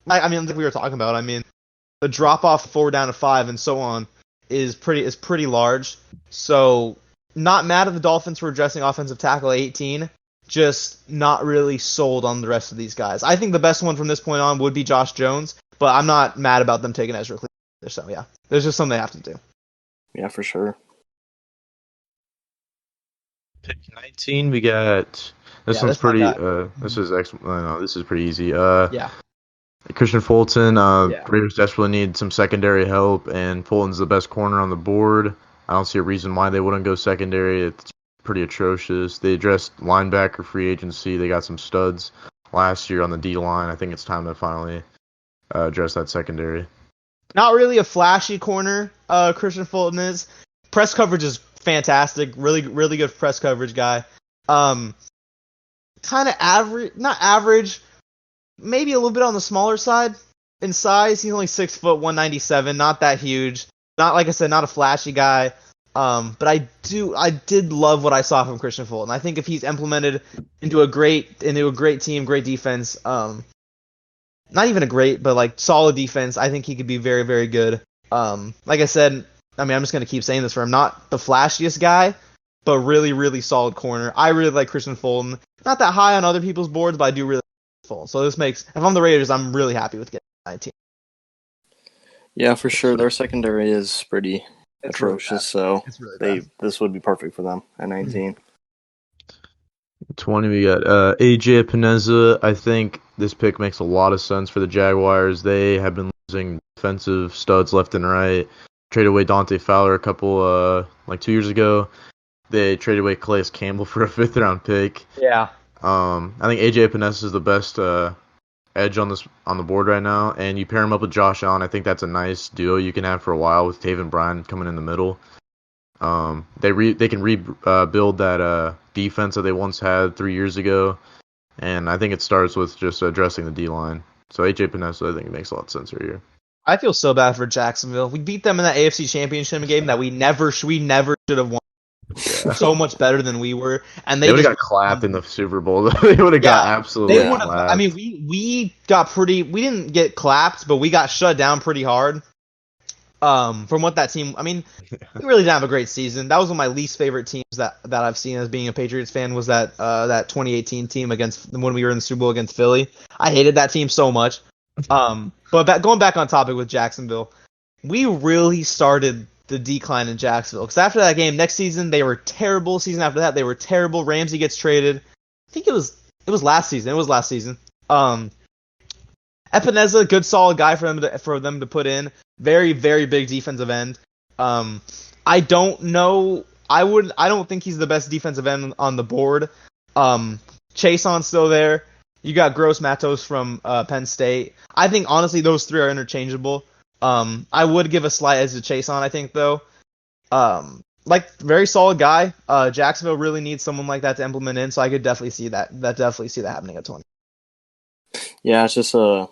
Speaker 2: I mean, like we were talking about. I mean, the drop off 4 down to 5 and so on is pretty large. So not mad at the Dolphins for addressing offensive tackle at 18. Just not really sold on the rest of these guys. I think the best one from this point on would be Josh Jones, but I'm not mad about them taking Ezra Cleveland. So yeah, there's just something they have to do.
Speaker 1: Yeah, for sure.
Speaker 3: Pick 19, we got this one's pretty. This is pretty easy.
Speaker 2: Yeah.
Speaker 3: Christian Fulton, Raiders desperately need some secondary help, and Fulton's the best corner on the board. I don't see a reason why they wouldn't go secondary. It's pretty atrocious. They addressed linebacker free agency. They got some studs last year on the D line. I think it's time to finally address that secondary.
Speaker 2: Not really a flashy corner, Christian Fulton is. Press coverage is fantastic. Really good press coverage guy. Kind of average, not average, maybe a little bit on the smaller side in size. He's only 6 foot, 197, not that huge. Not, like I said, not a flashy guy. But I did love what I saw from Christian Fulton. I think if he's implemented into a great team, great defense, not even a great, but like solid defense, I think he could be very, very good. Like I said, I mean, I'm just gonna keep saying this for him. Not the flashiest guy, but really, really solid corner. I really like Christian Fulton. Not that high on other people's boards, but I do really like Fulton. So this makes, if I'm the Raiders, I'm really happy with getting 19.
Speaker 1: Yeah, for sure. Their secondary is pretty atrocious,
Speaker 2: really
Speaker 1: so this would be perfect for them at 19.
Speaker 3: 20, we got AJ Epineza. I think this pick makes a lot of sense for the Jaguars. They have been losing defensive studs left and right. Traded away Dante Fowler a couple, like 2 years ago. They traded away Calais Campbell for a 5th-round pick.
Speaker 2: Yeah.
Speaker 3: I think AJ Epineza is the best edge on the board right now, and you pair him up with Josh Allen. I think that's a nice duo you can have for a while with Taven Bryan coming in the middle. They can rebuild that defense that they once had 3 years ago, and I think it starts with just addressing the D line. So AJ Epineza, I think it makes a lot of sense right here.
Speaker 2: I feel so bad for Jacksonville. We beat them in that AFC Championship game that we never should have won.
Speaker 3: Yeah.
Speaker 2: So much better than we were, and
Speaker 3: they would have got clapped in the Super Bowl. They would have got absolutely clapped.
Speaker 2: I mean, we got pretty. We didn't get clapped, but we got shut down pretty hard. From what that team, I mean, we really didn't have a great season. That was one of my least favorite teams that I've seen as being a Patriots fan. Was that 2018 team against when we were in the Super Bowl against Philly? I hated that team so much. But going back on topic with Jacksonville, we really started the decline in Jacksonville because after that game, next season they were terrible. Season after that, they were terrible. Ramsey gets traded. I think it was last season. It was last season. Epineza, good solid guy for them to put in. Very, very big defensive end. I don't know. I don't think he's the best defensive end on the board. Chaseon's still there. You got Gross Matos from Penn State. I think honestly those three are interchangeable. I would give a slight edge to Chaseon, I think though. Very solid guy. Jacksonville really needs someone like that to implement in, so I could definitely see that happening at 20.
Speaker 1: Yeah, it's just a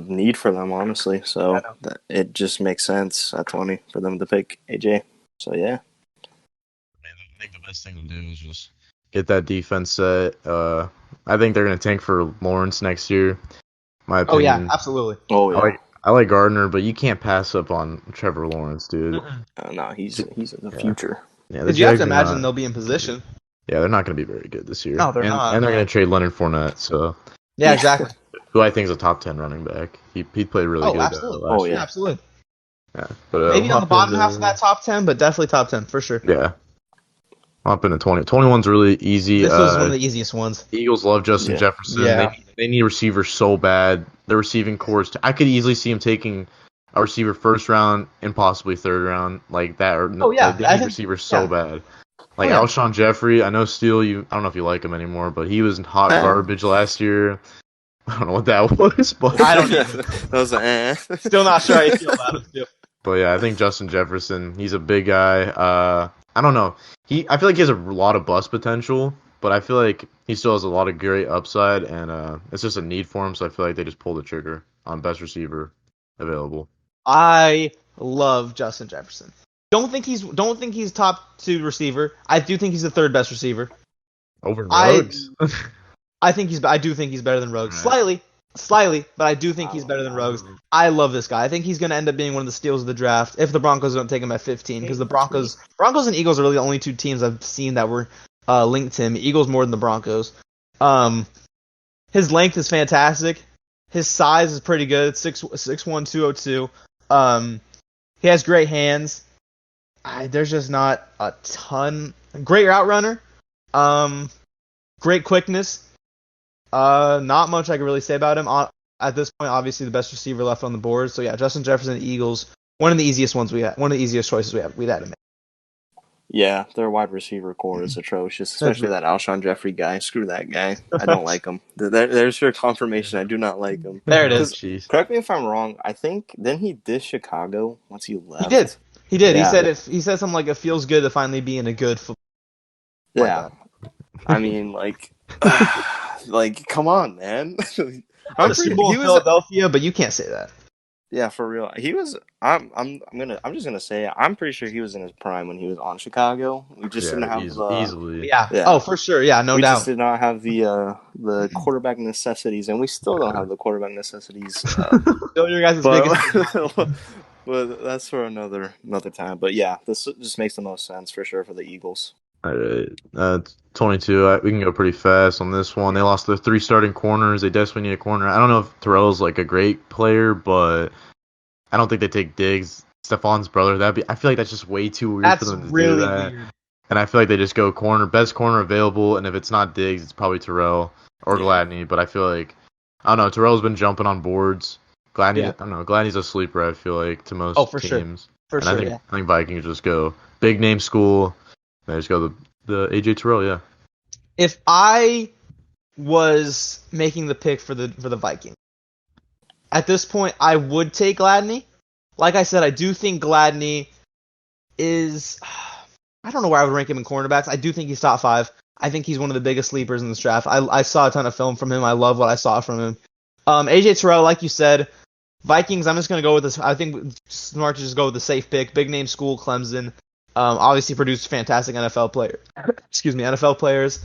Speaker 1: need for them, honestly. So it just makes sense at 20 for them to pick AJ. So yeah.
Speaker 3: I think the best thing to do is just get that defense set. I think they're gonna tank for Lawrence next year. My opinion.
Speaker 2: Oh yeah, absolutely.
Speaker 1: Oh yeah.
Speaker 3: I like Gardner, but you can't pass up on Trevor Lawrence, dude.
Speaker 1: No, he's in the future.
Speaker 2: Yeah, because you have to imagine they'll be in position.
Speaker 3: Yeah, they're not going to be very good this year.
Speaker 2: No, they're not.
Speaker 3: And they're going to trade Leonard Fournette, so.
Speaker 2: Yeah, exactly.
Speaker 3: Who I think is a top 10 running back. He played really good.
Speaker 2: Absolutely.
Speaker 3: Last year.
Speaker 2: Absolutely.
Speaker 3: Yeah, but,
Speaker 2: maybe on the bottom half of that top 10, but definitely top 10 for sure.
Speaker 3: Yeah. Up into 20. 21's really easy.
Speaker 2: This was one of the easiest ones.
Speaker 3: Eagles love Justin Jefferson.
Speaker 2: Yeah.
Speaker 3: They need receivers so bad. The receiving core I could easily see him taking a receiver first round and possibly third round like that. They need receivers so bad. Like Alshon Jeffrey, I know Steele. I don't know if you like him anymore, but he was hot garbage last year. I don't know what that was, but
Speaker 2: I don't either.
Speaker 1: That was
Speaker 2: Still not sure how you feel about him.
Speaker 3: But yeah, I think Justin Jefferson. He's a big guy. I don't know. I feel like he has a lot of bust potential, but I feel like he still has a lot of great upside, and it's just a need for him. So I feel like they just pull the trigger on best receiver available.
Speaker 2: I love Justin Jefferson. Don't think he's top 2 receiver. I do think he's the 3rd best receiver.
Speaker 3: Over Ruggs.
Speaker 2: I do think he's better than Ruggs. Right. Slightly, but I do think he's better than Ruggs. I love this guy. I think he's going to end up being one of the steals of the draft if the Broncos don't take him at 15, because the Broncos and Eagles are really the only 2 teams I've seen that were linked to him. Eagles more than the Broncos. His length is fantastic. His size is pretty good. 6'1", 202. He has great hands. There's just not a ton. Great route runner. Great quickness. Not much I can really say about him. At this point, obviously the best receiver left on the board. So yeah, Justin Jefferson, Eagles, one of the easiest choices we had to make.
Speaker 1: Yeah, their wide receiver core is atrocious, especially that Alshon Jeffrey guy. Screw that guy. I don't like him. There's your confirmation. I do not like him.
Speaker 2: There it is.
Speaker 1: Correct me if I'm wrong. I think then he did Chicago once he left.
Speaker 2: He did.
Speaker 1: Yeah.
Speaker 2: He said something like it feels good to finally be in a good football.
Speaker 1: Yeah. I mean, like come on, man.
Speaker 2: I'm Super Bowl in Philadelphia, but you can't say that.
Speaker 1: Yeah, for real. He was. I'm just gonna say I'm pretty sure he was in his prime when he was on Chicago. We just didn't have
Speaker 3: easily.
Speaker 2: Yeah. Oh, for sure. Yeah, no doubt.
Speaker 1: We just did not have the quarterback necessities, and we still don't have the quarterback necessities.
Speaker 2: Still your guys' biggest.
Speaker 1: But that's for another time. But yeah, this just makes the most sense for sure for the Eagles.
Speaker 3: All right, 22. We can go pretty fast on this one. They lost their 3 starting corners. They desperately need a corner. I don't know if Terrell's like a great player, but I don't think they take Diggs. Stephon's brother. I feel like that's just way too weird for them to do that. Weird. And I feel like they just go best corner available, and if it's not Diggs, it's probably Terrell or Gladney. But I feel like, I don't know, Terrell's been jumping on boards. Gladney, I don't know, Gladney's a sleeper, I feel like, to most
Speaker 2: for
Speaker 3: teams.
Speaker 2: Sure.
Speaker 3: I think Vikings just go big name school. They just go the AJ Terrell, yeah.
Speaker 2: If I was making the pick for the Vikings, at this point, I would take Gladney. Like I said, I do think Gladney is... I don't know where I would rank him in cornerbacks. I do think he's top 5. I think he's one of the biggest sleepers in this draft. I saw a ton of film from him. I love what I saw from him. AJ Terrell, like you said, Vikings, I'm just going to go with this. I think it's smart to just go with the safe pick. Big name school, Clemson. Obviously produced fantastic NFL player. Excuse me, NFL players.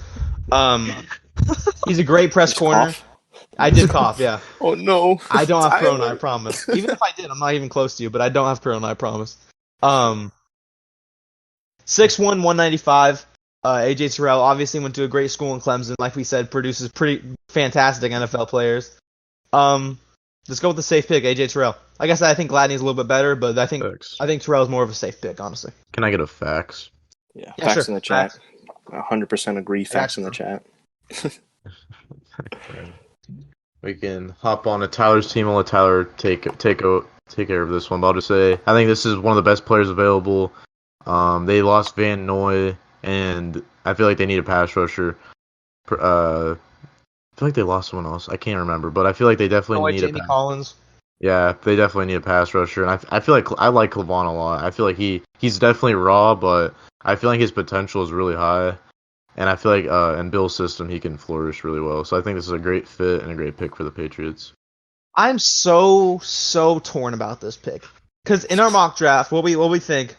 Speaker 2: He's a great press corner.
Speaker 1: Cough?
Speaker 2: I did cough, yeah.
Speaker 1: Oh no.
Speaker 2: I don't have corona, I promise. Even if I did, I'm not even close to you, but I don't have corona, I promise. 6'1", 195. AJ Terrell obviously went to a great school in Clemson. Like we said, produces pretty fantastic NFL players. Let's go with the safe pick, AJ Terrell. Like I said, I think Gladney's a little bit better, but I think Terrell's more of a safe pick, honestly.
Speaker 3: Can I get a fax?
Speaker 1: Yeah, facts
Speaker 2: sure.
Speaker 1: in the chat. 100% agree. Facts in the chat.
Speaker 3: We can hop on to Tyler's team. I'll let Tyler take care of this one. But I'll just say I think this is one of the best players available. They lost Van Noy, and I feel like they need a pass rusher. I feel like they lost someone else. I can't remember, but I feel like they definitely need
Speaker 2: Jamie Collins.
Speaker 3: Yeah, they definitely need a pass rusher, and I feel like I like Clavon a lot. I feel like he's definitely raw, but I feel like his potential is really high, and I feel like in Bill's system he can flourish really well. So I think this is a great fit and a great pick for the Patriots.
Speaker 2: I'm so torn about this pick because in our mock draft, what we think,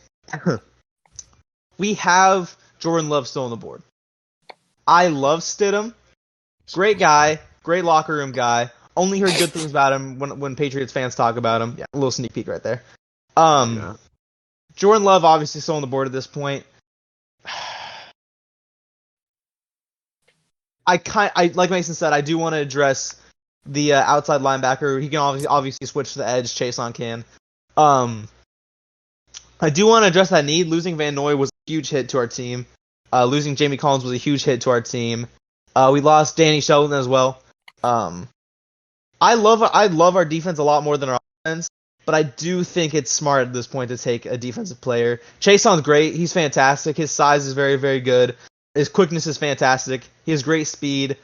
Speaker 2: we have Jordan Love still on the board. I love Stidham, great guy, great locker room guy. Only heard good things about him when Patriots fans talk about him. Yeah, a little sneak peek right there. Jordan Love obviously still on the board at this point. I like Mason said, I do want to address the outside linebacker. He can obviously switch to the edge. Chason can. I do want to address that need. Losing Van Noy was a huge hit to our team. Losing Jamie Collins was a huge hit to our team. We lost Danny Shelton as well. I love our defense a lot more than our offense, but I do think it's smart at this point to take a defensive player. Chason's great. He's fantastic. His size is very, very good. His quickness is fantastic. He has great speed.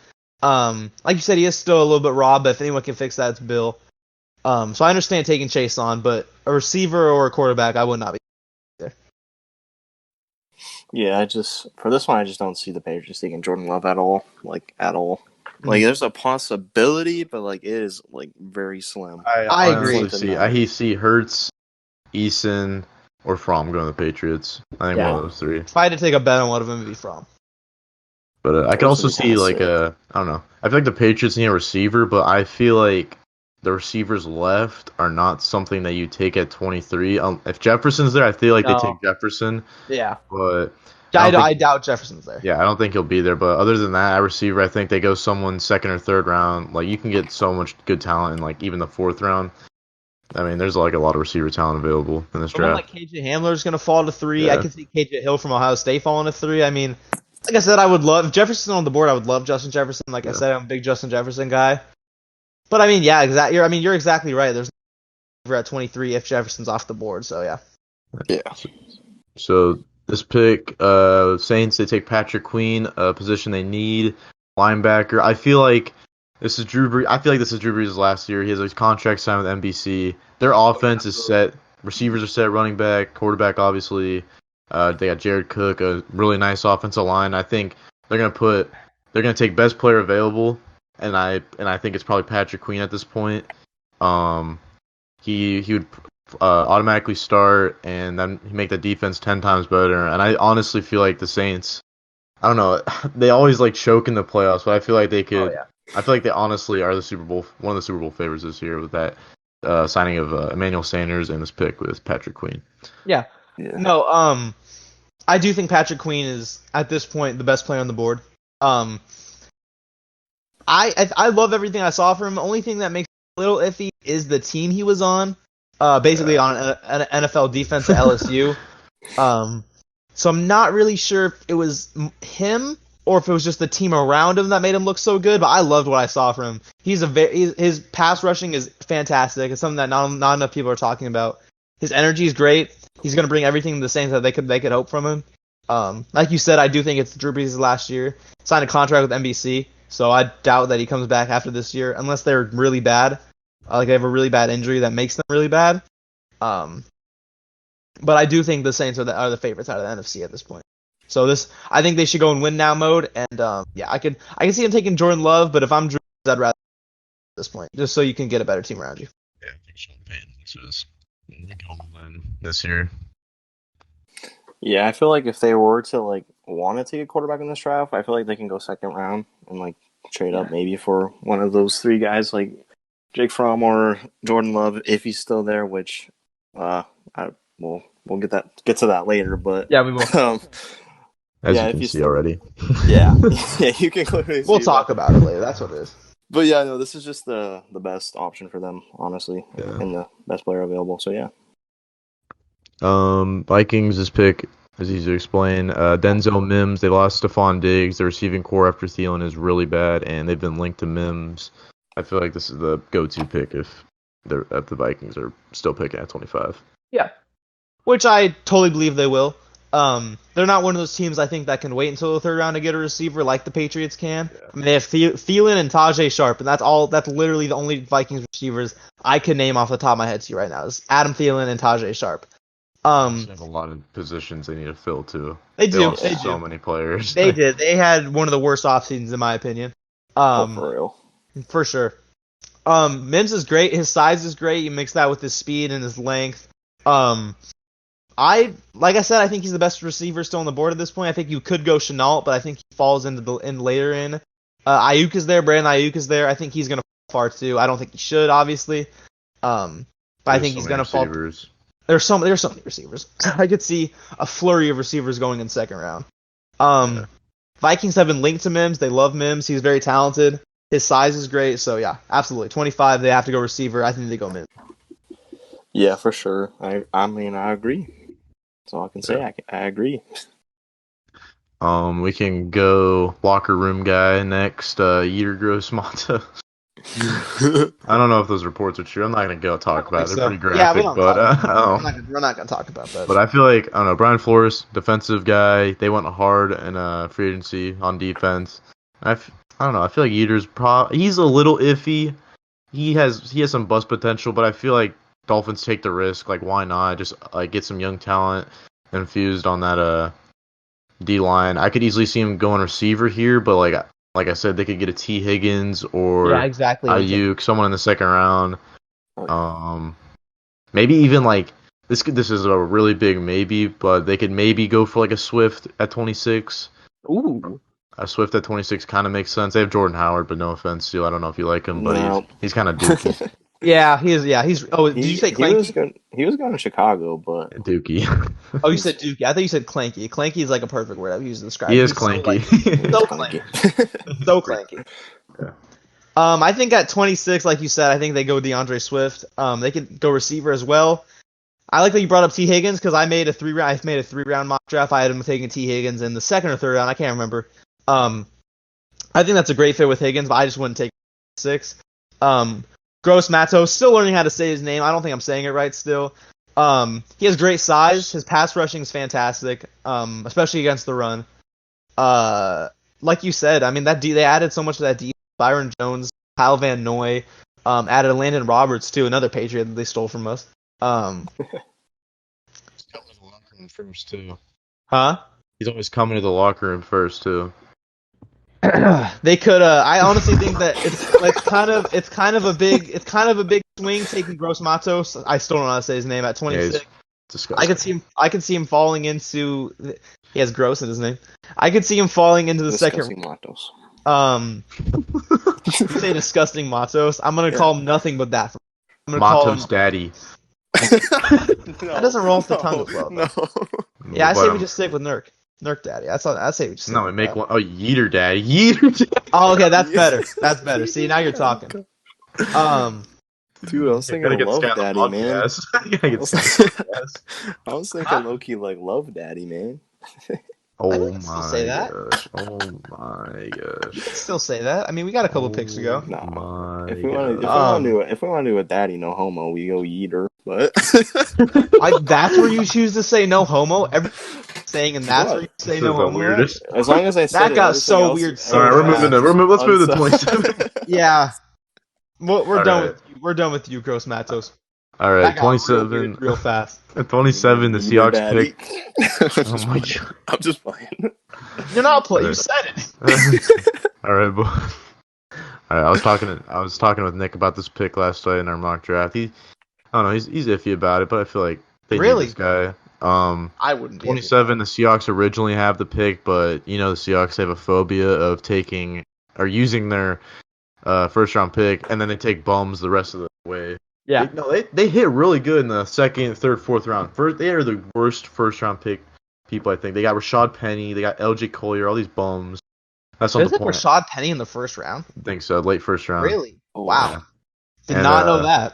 Speaker 2: Like you said, he is still a little bit raw, but if anyone can fix that, it's Bill. So I understand taking Chason, but a receiver or a quarterback, I would not be there.
Speaker 1: Yeah, for this one, I just don't see the Patriots taking Jordan Love at all. Like, at all. Like, there's a possibility, but, like, it is, like, very slim.
Speaker 2: I agree.
Speaker 3: I see Hurts, Eason, or Fromm going to the Patriots. I think one of those three.
Speaker 2: If I had to take a bet on one of them, it'd be Fromm.
Speaker 3: But I can also see, like, I don't know. I feel like the Patriots need a receiver, but I feel like the receivers left are not something that you take at 23. If Jefferson's there, I feel like they take Jefferson.
Speaker 2: Yeah.
Speaker 3: But
Speaker 2: I doubt Jefferson's there.
Speaker 3: Yeah, I don't think he'll be there. But other than that, at receiver, I think they go someone second or third round. Like, you can get so much good talent in, like, even the fourth round. I mean, there's, like, a lot of receiver talent available in this draft.
Speaker 2: Like KJ Hamler's going to fall to 3. Yeah. I can see KJ Hill from Ohio State falling to 3. I mean, like I said, if Jefferson on the board, I would love Justin Jefferson. Like I said, I'm a big Justin Jefferson guy. But, I mean, yeah, exactly. You're exactly right. There's no at 23 if Jefferson's off the board, so yeah.
Speaker 1: Yeah.
Speaker 3: So this pick, Saints, they take Patrick Queen, a position they need, linebacker. I feel like this is Drew Brees' last year. He has his contract signed with NBC. Their offense is set. Receivers are set. Running back, quarterback, obviously. They got Jared Cook, a really nice offensive line. I think they're gonna take best player available, and I think it's probably Patrick Queen at this point. He would automatically start, and then make the defense 10 times better. And I honestly feel like the Saints, I don't know, they always like choke in the playoffs, but I feel like they could. I feel like they honestly are one of the Super Bowl favorites this year with that signing of Emmanuel Sanders and this pick with Patrick Queen.
Speaker 2: Yeah. No, I do think Patrick Queen is at this point the best player on the board. I love everything I saw from him. The only thing that makes it a little iffy is the team he was on. Basically on an NFL defense at LSU. So I'm not really sure if it was him or if it was just the team around him that made him look so good. But I loved what I saw from him. His pass rushing is fantastic. It's something that not enough people are talking about. His energy is great. He's going to bring everything to the Saints that they could hope from him. Like you said, I do think it's Drew Brees' last year. Signed a contract with NBC, so I doubt that he comes back after this year unless they're really bad. Like they have a really bad injury that makes them really bad. But I do think the Saints are the favorites out of the NFC at this point. So I think they should go in win now mode, and I can see him taking Jordan Love, but if I'm Drew, I'd rather at this point, just so you can get a better team around you.
Speaker 3: Yeah, I think Sean Payton is win this year.
Speaker 1: Yeah, I feel like if they were to like want to take a quarterback in this draft, I feel like they can go second round and like trade up maybe for one of those three guys, like Jake Fromm or Jordan Love, if he's still there. Which, we'll get to that later. But
Speaker 2: yeah, we will.
Speaker 3: As you can see already.
Speaker 1: Yeah, yeah, you can clearly.
Speaker 2: We'll talk about it later. That's what it is.
Speaker 1: But yeah, no, this is just the best option for them, honestly, and the best player available. So yeah.
Speaker 3: Vikings' pick, as easy to explain. Denzel Mims. They lost Stephon Diggs. The receiving core after Thielen is really bad, and they've been linked to Mims. I feel like this is the go-to pick if the Vikings are still picking at 25.
Speaker 2: Yeah, which I totally believe they will. They're not one of those teams I think that can wait until the third round to get a receiver like the Patriots can. Yeah. I mean, they have Thielen and Tajay Sharp, and that's literally the only Vikings receivers I can name off the top of my head to you right now is Adam Thielen and Tajay Sharp.
Speaker 3: They have a lot of positions they need to fill too.
Speaker 2: They do.
Speaker 3: So many players.
Speaker 2: They did. They had one of the worst off seasons in my opinion.
Speaker 1: For real.
Speaker 2: For sure. Mims is great. His size is great. You mix that with his speed and his length. Like I said, I think he's the best receiver still on the board at this point. I think you could go Chenault, but I think he falls later in. Ayuk is there. Brandon Ayuk is there. I think he's gonna fall far too. I don't think he should, obviously. But I think he's gonna fall. There's so many receivers. I could see a flurry of receivers going in second round. Vikings have been linked to Mims. They love Mims. He's very talented. His size is great. So yeah, absolutely. 25. They have to go receiver. I think they go Mims.
Speaker 1: Yeah, for sure. I mean, I agree. That's all I can say. I agree.
Speaker 3: We can go locker room guy next. Yetur Gross-Matos. I don't know if those reports are true. I'm not gonna go talk about it. They're pretty graphic,
Speaker 2: we're not gonna talk about that.
Speaker 3: But I feel like Brian Flores, defensive guy. They went hard in free agency on defense. I don't know. I feel like Yetur's he's a little iffy. He has some bust potential, but I feel like Dolphins take the risk. Like, why not? Just get some young talent infused on that D line. I could easily see him going receiver here, but like I said, they could get a T. Higgins or Ayuk, someone in the second round. Maybe even this is a really big maybe, but they could maybe go for a Swift at 26.
Speaker 2: Ooh.
Speaker 3: A Swift at 26 kind of makes sense. They have Jordan Howard, but no offense, Steele. I don't know if you like him, but he's kind of dookie.
Speaker 2: Yeah, he's. Oh, did you say Clanky?
Speaker 1: He was going to Chicago, but
Speaker 3: Dookie.
Speaker 2: Oh, you said Dookie. I thought you said Clanky. Clanky is like a perfect word I've used to describe.
Speaker 3: He is clanky.
Speaker 2: So clanky. So clanky.
Speaker 3: Yeah.
Speaker 2: I think at 26, like you said, I think they go with DeAndre Swift. They could go receiver as well. I like that you brought up T. Higgins because I made a 3-round mock draft. I had him taking T. Higgins in the second or third round. I can't remember. I think that's a great fit with Higgins, but I just wouldn't take 6. Gross-Matos, still learning how to say his name. I don't think I'm saying it right still. He has great size. His pass rushing is fantastic, especially against the run. Like you said, I mean, they added so much to that D. Byron Jones, Kyle Van Noy, added Landon Roberts, too, another Patriot that they stole from us.
Speaker 3: He's coming to the locker room first, too.
Speaker 2: Huh?
Speaker 3: He's always coming to the locker room first, too.
Speaker 2: They could. I honestly think that it's kind of a big swing taking Gross-Matos. I still don't know how to say his name at 26. Yeah, disgusting. I could see him falling into. He has Gross in his name. I could see him falling into the second.
Speaker 1: Matos.
Speaker 2: You say disgusting Matos. I'm gonna call him nothing but that. I'm gonna
Speaker 3: Matos
Speaker 2: call him
Speaker 3: Daddy.
Speaker 2: That doesn't roll off the tongue as well.
Speaker 1: No.
Speaker 2: Yeah, I say we just stick with Nurk. Nurk Daddy. I say we just.
Speaker 3: No, we make one. Oh, Yetur Daddy. Yetur Daddy.
Speaker 2: Oh, okay, that's better. That's better. See, now you're talking.
Speaker 1: Dude, I was thinking Love Daddy, man. I was thinking low-key Love Daddy, man.
Speaker 3: Oh
Speaker 2: I can still say
Speaker 3: my
Speaker 2: that.
Speaker 3: gosh. Oh my gosh.
Speaker 2: You can still say that. I mean, we got a couple picks to go.
Speaker 3: Oh
Speaker 1: Nah.
Speaker 3: my
Speaker 1: If we want to,
Speaker 3: gosh.
Speaker 1: if we want to do a daddy no homo, we go Yeeter. But
Speaker 2: That's where you choose to say no homo. Every saying, and that's where you
Speaker 1: what?
Speaker 2: say
Speaker 3: This
Speaker 2: no
Speaker 3: is the
Speaker 2: homo at.
Speaker 3: weirdest.
Speaker 1: As long as I said
Speaker 2: That
Speaker 1: it,
Speaker 2: got
Speaker 1: everything
Speaker 2: so
Speaker 1: else,
Speaker 2: weird
Speaker 3: All right,
Speaker 2: so
Speaker 3: we're
Speaker 1: everything else
Speaker 3: moving
Speaker 1: is
Speaker 3: to
Speaker 2: fast.
Speaker 1: just
Speaker 3: let's move to
Speaker 1: unsaid.
Speaker 3: 27.
Speaker 2: Yeah, we're
Speaker 3: All
Speaker 2: done
Speaker 3: right.
Speaker 2: with you. We're done with you, Gross Matos.
Speaker 3: All
Speaker 2: That
Speaker 3: right,
Speaker 2: got real weird
Speaker 3: 27.
Speaker 2: real fast.
Speaker 3: At 27, the
Speaker 1: Yeeter
Speaker 3: Seahawks
Speaker 1: daddy.
Speaker 3: pick.
Speaker 1: I'm
Speaker 3: Oh
Speaker 1: just
Speaker 3: my
Speaker 1: playing.
Speaker 3: god.
Speaker 1: I'm just playing.
Speaker 2: You're not
Speaker 3: All
Speaker 2: play. You
Speaker 3: right.
Speaker 2: said it.
Speaker 3: All right, boy. All right, I was talking with Nick about this pick last night in our mock draft. I don't know, he's iffy about it, but I feel like they need this
Speaker 2: Really?
Speaker 3: guy.
Speaker 2: I wouldn't be.
Speaker 3: 27, the Seahawks originally have the pick, but the Seahawks have a phobia of taking or using their first round pick, and then they take bums the rest of the way.
Speaker 2: Yeah.
Speaker 3: They hit really good in the second, third, fourth round. They are the worst first round pick people, I think. They got Rashad Penny, they got LJ Collier, all these bums. That's not the
Speaker 2: There's like
Speaker 3: point.
Speaker 2: Rashad Penny in the first round.
Speaker 3: I think so, late first round.
Speaker 2: Really?
Speaker 1: Oh,
Speaker 2: Wow.
Speaker 3: Yeah.
Speaker 2: Did
Speaker 3: And
Speaker 2: not know that.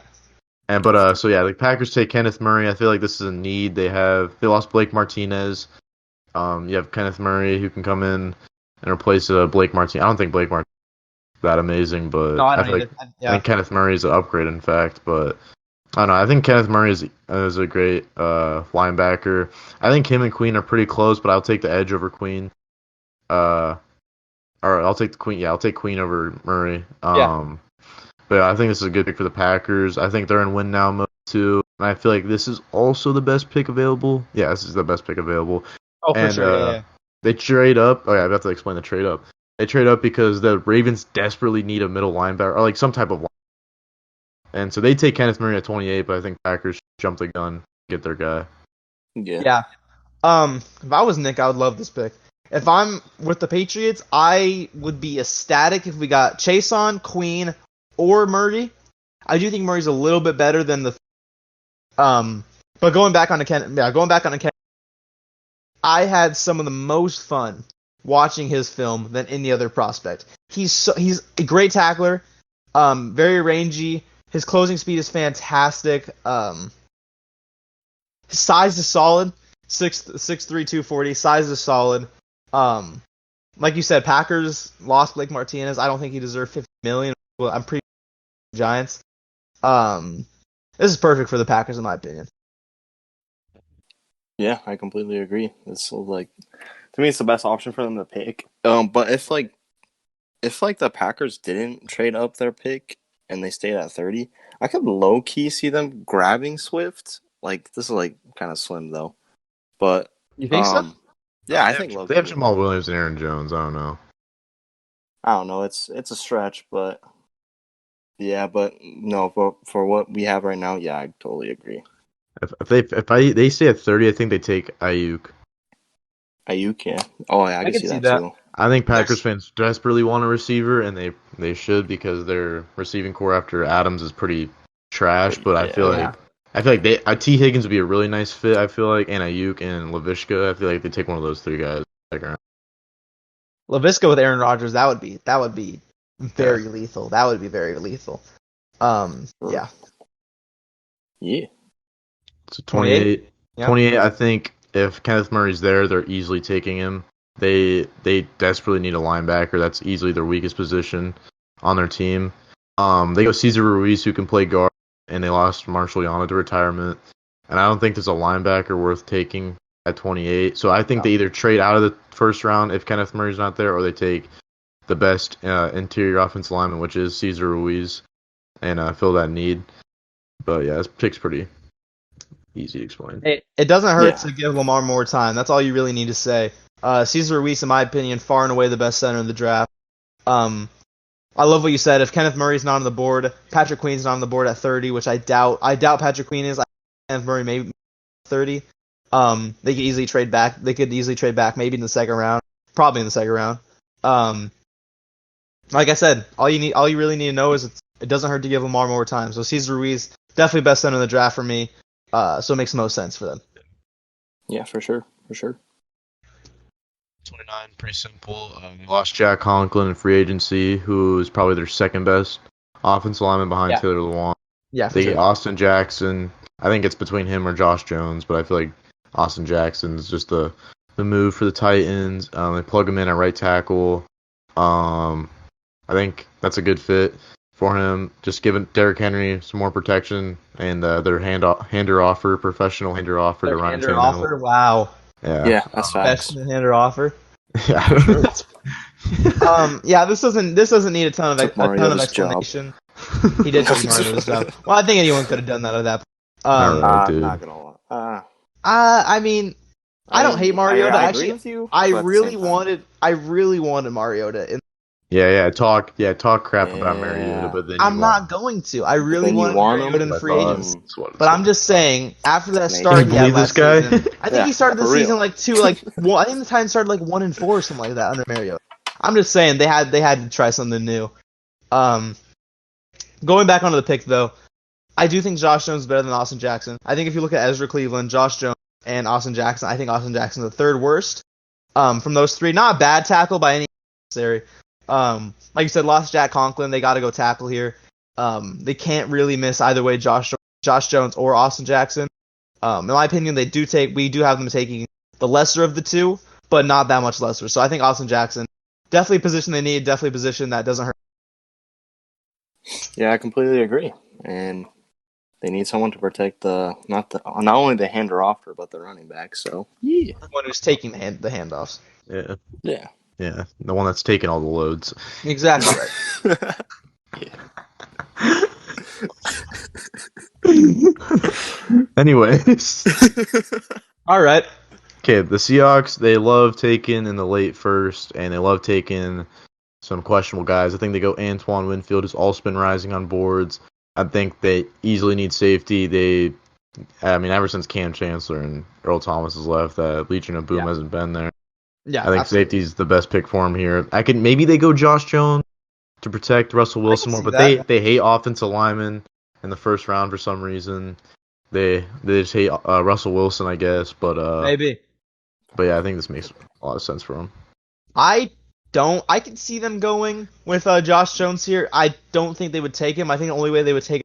Speaker 3: so yeah, the Packers take Kenneth Murray. I feel like this is a need. They lost Blake Martinez. You have Kenneth Murray who can come in and replace Blake Martinez. I don't think Blake Martinez is that amazing, but
Speaker 2: No, I
Speaker 3: I
Speaker 2: don't
Speaker 3: feel like
Speaker 2: either.
Speaker 3: I
Speaker 2: Yeah.
Speaker 3: think Kenneth Murray is an upgrade, in fact. But I don't know. I think Kenneth Murray is a great linebacker. I think him and Queen are pretty close, but I'll take the edge over Queen. Or I'll take the Queen. Yeah, I'll take Queen over Murray. But yeah, I think this is a good pick for the Packers. I think they're in win now mode too, and I feel like this is also the best pick available. Yeah, this is the best pick available.
Speaker 2: Oh, for
Speaker 3: And
Speaker 2: sure. Yeah.
Speaker 3: they trade up. Oh yeah, I have to explain the trade up. They trade up because the Ravens desperately need a middle linebacker or like some type of line. And so they take Kenneth Murray at 28, but I think Packers jump the gun, get their guy.
Speaker 1: yeah.
Speaker 2: Yeah. If I was Nick, I would love this pick. If I'm with the Patriots, I would be ecstatic if we got Chason, Queen, or Murray. I do think Murray's a little bit better than the. But going back on the Ken, I had some of the most fun watching his film than any other prospect. He's a great tackler, very rangy. His closing speed is fantastic. His size is solid. 6'3", 240. Size is solid. Like you said, Packers lost Blake Martinez. I don't think he deserved $50 million. Well, I'm pretty Giants. This is perfect for the Packers in my opinion.
Speaker 1: Yeah, I completely agree. It's like, to me, it's the best option for them to pick. But if the Packers didn't trade up their pick and they stayed at 30, I could low key see them grabbing Swift. Like, this is like kind of slim though, but
Speaker 2: You think so?
Speaker 1: yeah, I think low
Speaker 3: They have
Speaker 1: key.
Speaker 3: Jamal Williams and Aaron Jones. I don't know.
Speaker 1: I don't know. It's a stretch, but yeah, but no, for what we have right now, yeah, I totally agree.
Speaker 3: If they stay at 30, I think they take Ayuk.
Speaker 1: Ayuk, yeah. Oh yeah, I can see that too.
Speaker 3: I think Packers fans desperately want a receiver, and they should because their receiving core after Adams is pretty trash. But I feel like T Higgins would be a really nice fit. I feel like and Ayuk and Laviska. I feel like they take one of those three guys.
Speaker 2: Laviska with Aaron Rodgers, that would be very lethal. That would be very lethal. Yeah.
Speaker 1: Yeah.
Speaker 3: So 28. 28, I think if Kenneth Murray's there, they're easily taking him. They desperately need a linebacker. That's easily their weakest position on their team. They go Cesar Ruiz, who can play guard, and they lost Marshall Yana to retirement. And I don't think there's a linebacker worth taking at 28. So I think they either trade out of the first round if Kenneth Murray's not there, or they take the best interior offensive lineman, which is Cesar Ruiz, and fill that need. But yeah, this pick's pretty easy to explain.
Speaker 2: It doesn't hurt to give Lamar more time. That's all you really need to say. Cesar Ruiz, in my opinion, far and away the best center in the draft. I love what you said. If Kenneth Murray's not on the board, Patrick Queen's not on the board at 30, which I doubt. I doubt Patrick Queen is. Kenneth Murray maybe 30. They could easily trade back. Maybe in the second round. Probably in the second round. Like I said, all you really need to know is it doesn't hurt to give Lamar more time. So Cesar Ruiz, definitely best center in the draft for me. So it makes the most sense for them.
Speaker 1: Yeah, for sure.
Speaker 3: 29, pretty simple. They lost Jack Conklin in free agency, who is probably their second best offensive lineman behind Taylor Lewan.
Speaker 2: Yeah,
Speaker 3: they get Austin Jackson. I think it's between him or Josh Jones, but I feel like Austin Jackson's just the the move for the Titans. They plug him in at right tackle. I think that's a good fit for him. Just giving Derrick Henry some more protection and their hander offer, professional hander offer to
Speaker 2: Their
Speaker 3: Ryan
Speaker 2: hander
Speaker 3: Tannehill.
Speaker 2: offer. Wow.
Speaker 1: Yeah, that's
Speaker 2: Best
Speaker 1: facts.
Speaker 2: hander offer.
Speaker 3: Yeah,
Speaker 1: For sure.
Speaker 2: Yeah, this doesn't need a ton
Speaker 1: Took
Speaker 2: of
Speaker 1: Mariota's job.
Speaker 2: explanation. He did take Mariota's job. Well, I think anyone could have done that at that point.
Speaker 3: All right,
Speaker 1: I'm
Speaker 3: dude.
Speaker 1: not gonna lie.
Speaker 2: I mean, I don't hate Mariota.
Speaker 1: I agree
Speaker 2: Actually,
Speaker 1: with you.
Speaker 2: I
Speaker 1: but at the
Speaker 2: really
Speaker 1: same time-
Speaker 2: wanted Mariota.
Speaker 3: Talk crap about Mariota,
Speaker 1: Yeah.
Speaker 3: but then
Speaker 2: I'm not going to. I really
Speaker 1: then you
Speaker 2: wanted
Speaker 1: want
Speaker 2: Mariota in
Speaker 1: him,
Speaker 2: the free
Speaker 1: but-
Speaker 2: agency. But I'm just saying, after that
Speaker 1: Can
Speaker 2: start
Speaker 3: you
Speaker 2: he had
Speaker 3: believe this
Speaker 2: last
Speaker 3: guy?
Speaker 2: season, I think he started the
Speaker 1: for real.
Speaker 2: season I think the Titans started 1-4 or something like that under Mariota. I'm just saying they had to try something new. Going back onto the pick though, I do think Josh Jones is better than Austin Jackson. I think if you look at Ezra Cleveland, Josh Jones, and Austin Jackson, I think Austin Jackson's the third worst. From those three, not a bad tackle by any necessary. Like you said, lost Jack Conklin. They got to go tackle here. They can't really miss either way, Josh Jones or Austin Jackson. In my opinion, we do have them taking the lesser of the two, but not that much lesser. So I think Austin Jackson, definitely a position they need, definitely a position that doesn't hurt.
Speaker 1: Yeah, I completely agree. And they need someone to protect not only the hander offer, but the running back. So yeah,
Speaker 2: One who's taking the handoffs.
Speaker 3: Yeah, the one that's taking all the loads.
Speaker 2: Exactly right.
Speaker 3: Anyways,
Speaker 2: All right.
Speaker 3: okay, the Seahawks, they love taking in the late first, and they love taking some questionable guys. I think they go Antoine Winfield, who's also been rising on boards. I think they easily need safety. Ever since Cam Chancellor and Earl Thomas has left, that Legion of Boom hasn't been there.
Speaker 2: Yeah,
Speaker 3: I think safety's the best pick for him here. Maybe they go Josh Jones to protect Russell Wilson more, but they hate offensive linemen in the first round for some reason. They just hate Russell Wilson, I guess. But
Speaker 2: maybe.
Speaker 3: But yeah, I think this makes a lot of sense for him.
Speaker 2: I can see them going with Josh Jones here. I don't think they would take him. I think the only way they would take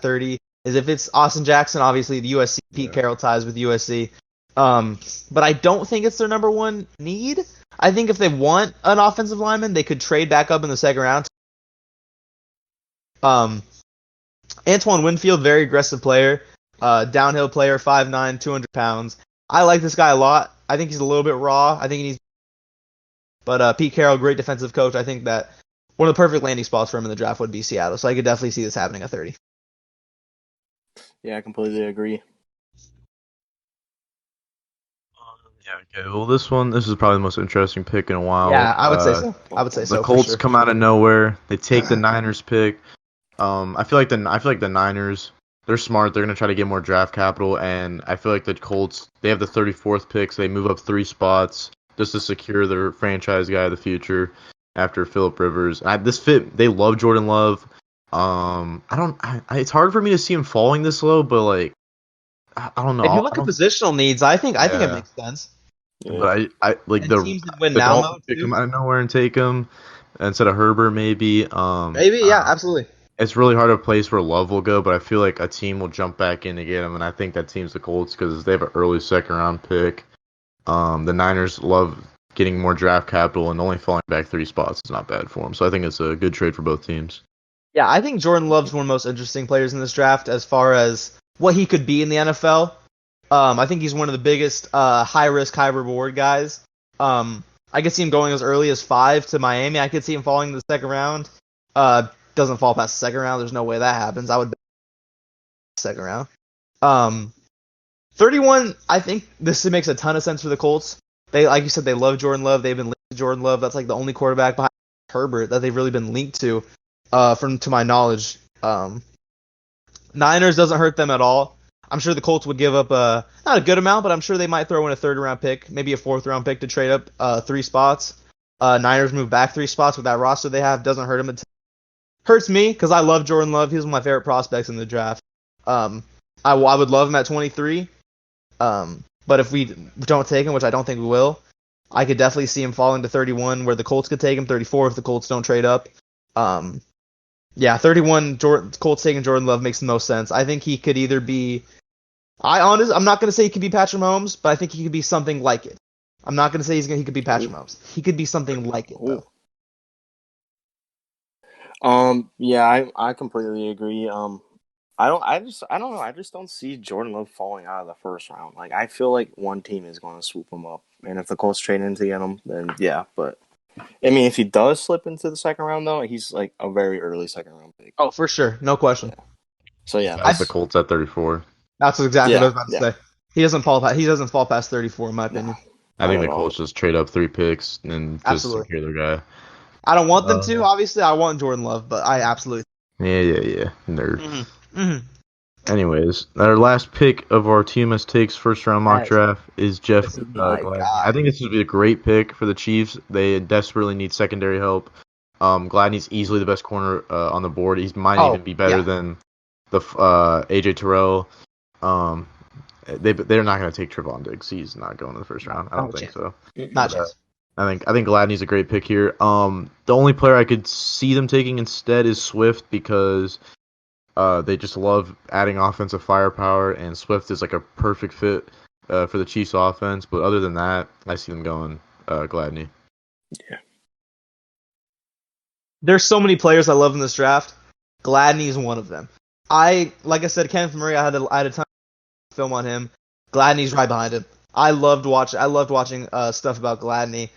Speaker 2: 30 is if it's Austin Jackson, obviously the USC, Pete Carroll ties with USC. But I don't think it's their number one need. I think if they want an offensive lineman, they could trade back up in the second round. Antoine Winfield, very aggressive player, downhill player, 5'9", 200 pounds. I like this guy a lot. I think he's a little bit raw. I think he needs. But Pete Carroll, great defensive coach. I think that one of the perfect landing spots for him in the draft would be Seattle. So I could definitely see this happening at 30.
Speaker 1: Yeah, I completely agree.
Speaker 3: Yeah, okay. Well, this is probably the most interesting pick in a while.
Speaker 2: Yeah, I would say so. I would say so.
Speaker 3: The Colts
Speaker 2: for sure.
Speaker 3: come out of nowhere. They take the Niners pick. I feel like the Niners, they're smart. They're gonna try to get more draft capital, and I feel like the Colts, they have the 34th pick, so they move up 3 spots just to secure their franchise guy of the future after Phillip Rivers. They love Jordan Love. It's hard for me to see him falling this low, but like, I don't know.
Speaker 2: If you look at positional needs, I think it makes sense.
Speaker 1: Yeah.
Speaker 3: But I like
Speaker 2: And
Speaker 3: the
Speaker 2: teams that win
Speaker 3: the
Speaker 2: now
Speaker 3: Dolphins
Speaker 2: mode,
Speaker 3: pick
Speaker 2: too.
Speaker 3: him out of nowhere and take him instead of Herbert maybe.
Speaker 2: Maybe, yeah, absolutely.
Speaker 3: It's really hard to place where Love will go, but I feel like a team will jump back in to get him, and I think that team's the Colts because they have an early second round pick. The Niners love getting more draft capital, and only falling back 3 spots is not bad for them. So I think it's a good trade for both teams.
Speaker 2: Yeah, I think Jordan Love's one of the most interesting players in this draft as far as what he could be in the NFL. I think he's one of the biggest high risk, high reward guys. I could see him going as early as 5 to Miami. I could see him falling in the second round. Doesn't fall past the second round. There's no way that happens. I would bet second round. 31, I think this makes a ton of sense for the Colts. They, like you said, they love Jordan Love. They've been linked to Jordan Love. That's like the only quarterback behind Herbert that they've really been linked to, to my knowledge. Niners doesn't hurt them at all. I'm sure the Colts would give up not a good amount, but I'm sure they might throw in a third round pick, maybe a 4th round pick to trade up 3 spots. Niners move back 3 spots with that roster they have. Doesn't hurt them. Hurts me because I love Jordan Love. He's one of my favorite prospects in the draft. I would love him at 23. But if we don't take him, which I don't think we will, I could definitely see him falling to 31, where the Colts could take him. 34 if the Colts don't trade up. 31, Colts taking Jordan Love makes the most sense. I think he could either be I'm not going to say he could be Patrick Mahomes, but I think he could be something like it. I'm not going to say he could be Patrick Mahomes. He could be something like it, though.
Speaker 1: Yeah, I completely agree. I don't know. I just don't see Jordan Love falling out of the first round. Like, I feel like one team is going to swoop him up, and if the Colts trade in to get him, then yeah. But I mean, if he does slip into the second round, though, he's like a very early second round pick.
Speaker 2: Oh, for sure, no question.
Speaker 1: Yeah. So yeah,
Speaker 3: That's the Colts at 34.
Speaker 2: That's exactly what I was about to
Speaker 1: yeah.
Speaker 2: say. He doesn't fall past 34, in my opinion.
Speaker 3: I think the
Speaker 1: Not at all.
Speaker 3: Colts just trade up 3 picks and just
Speaker 2: Absolutely.
Speaker 3: secure their guy.
Speaker 2: I don't want them to. Obviously, I want Jordan Love, but I absolutely.
Speaker 3: Yeah. Nerd.
Speaker 2: Mm-hmm.
Speaker 3: Anyways, our last pick of our TmsTakes first round mock draft is Jeff
Speaker 2: This is my
Speaker 3: Gladney.
Speaker 2: guy.
Speaker 3: I think this would be a great pick for the Chiefs. They desperately need secondary help. Gladney's easily the best corner on the board. He might even be better than the AJ Terrell. They're not going to take Trevon Diggs. He's not going in the first round. I don't think so.
Speaker 2: Not chance.
Speaker 3: I think Gladney's a great pick here. The only player I could see them taking instead is Swift because they just love adding offensive firepower, and Swift is like a perfect fit for the Chiefs offense. But other than that, I see them going Gladney.
Speaker 1: Yeah.
Speaker 2: There's so many players I love in this draft. Gladney is one of them. Like I said, Kenneth Murray, I had a ton of film on him. Gladney's right behind him. I loved watching stuff about Gladney.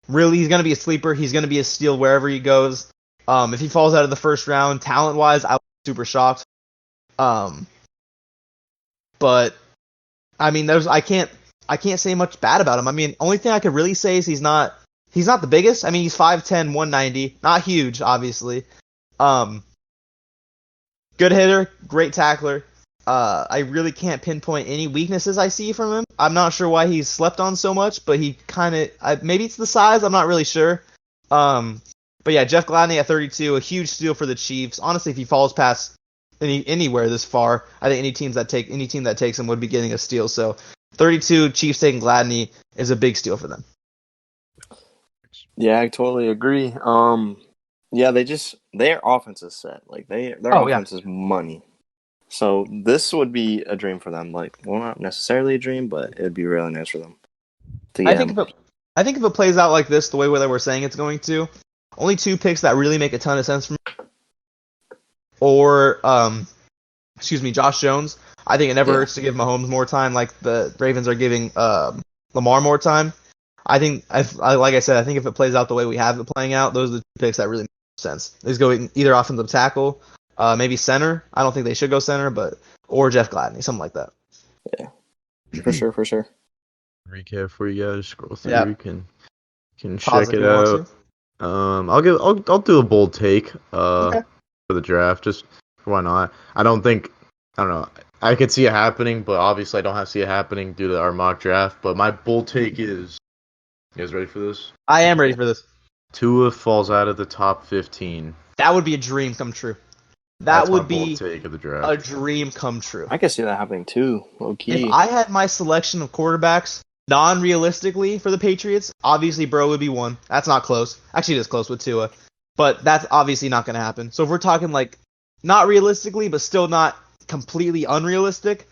Speaker 2: Really, he's gonna be a sleeper. He's gonna be a steal wherever he goes. If he falls out of the first round, talent-wise, I was super shocked. But I mean, I can't say much bad about him. I mean, only thing I could really say is he's not the biggest. I mean, he's 5'10", 190, not huge, obviously. Good hitter, great tackler. I really can't pinpoint any weaknesses I see from him. I'm not sure why he's slept on so much, but he kind of maybe it's the size. I'm not really sure. But yeah, Jeff Gladney at 32, a huge steal for the Chiefs. Honestly, if he falls past anywhere this far, I think any team that takes him would be getting a steal. So 32, Chiefs taking Gladney is a big steal for them.
Speaker 1: Yeah, I totally agree. Yeah, their offense is set. Like their offense is money. So this would be a dream for them. Like, well, not necessarily a dream, but it'd be really nice for them.
Speaker 2: I think if it plays out like this, the way that we're saying it's going to, only 2 picks that really make a ton of sense for me. Or, Josh Jones. I think it never hurts to give Mahomes more time, like the Ravens are giving Lamar more time. I think, like I said, I think if it plays out the way we have it playing out, those are the 2 picks that really make sense. He's going either offensive tackle, maybe center. I don't think they should go center, or Jeff Gladney, something like that.
Speaker 1: Yeah, for sure.
Speaker 3: Recap for you guys. Scroll through.
Speaker 2: Yeah.
Speaker 3: You can check it out. I'll do a bold take for the draft. Just why not? I don't know. I could see it happening, but obviously I don't have to see it happening due to our mock draft. But my bold take is, you guys ready for this?
Speaker 2: I am ready for this.
Speaker 3: Tua falls out of the top 15.
Speaker 2: That would be a dream come true.
Speaker 3: That's would be take of the draft.
Speaker 2: A dream come true.
Speaker 1: I can see that happening too, low key.
Speaker 2: If I had my selection of quarterbacks non-realistically for the Patriots, obviously Burrow would be one. That's not close. Actually, it is close with Tua. But that's obviously not going to happen. So if we're talking like not realistically, but still not completely unrealistic,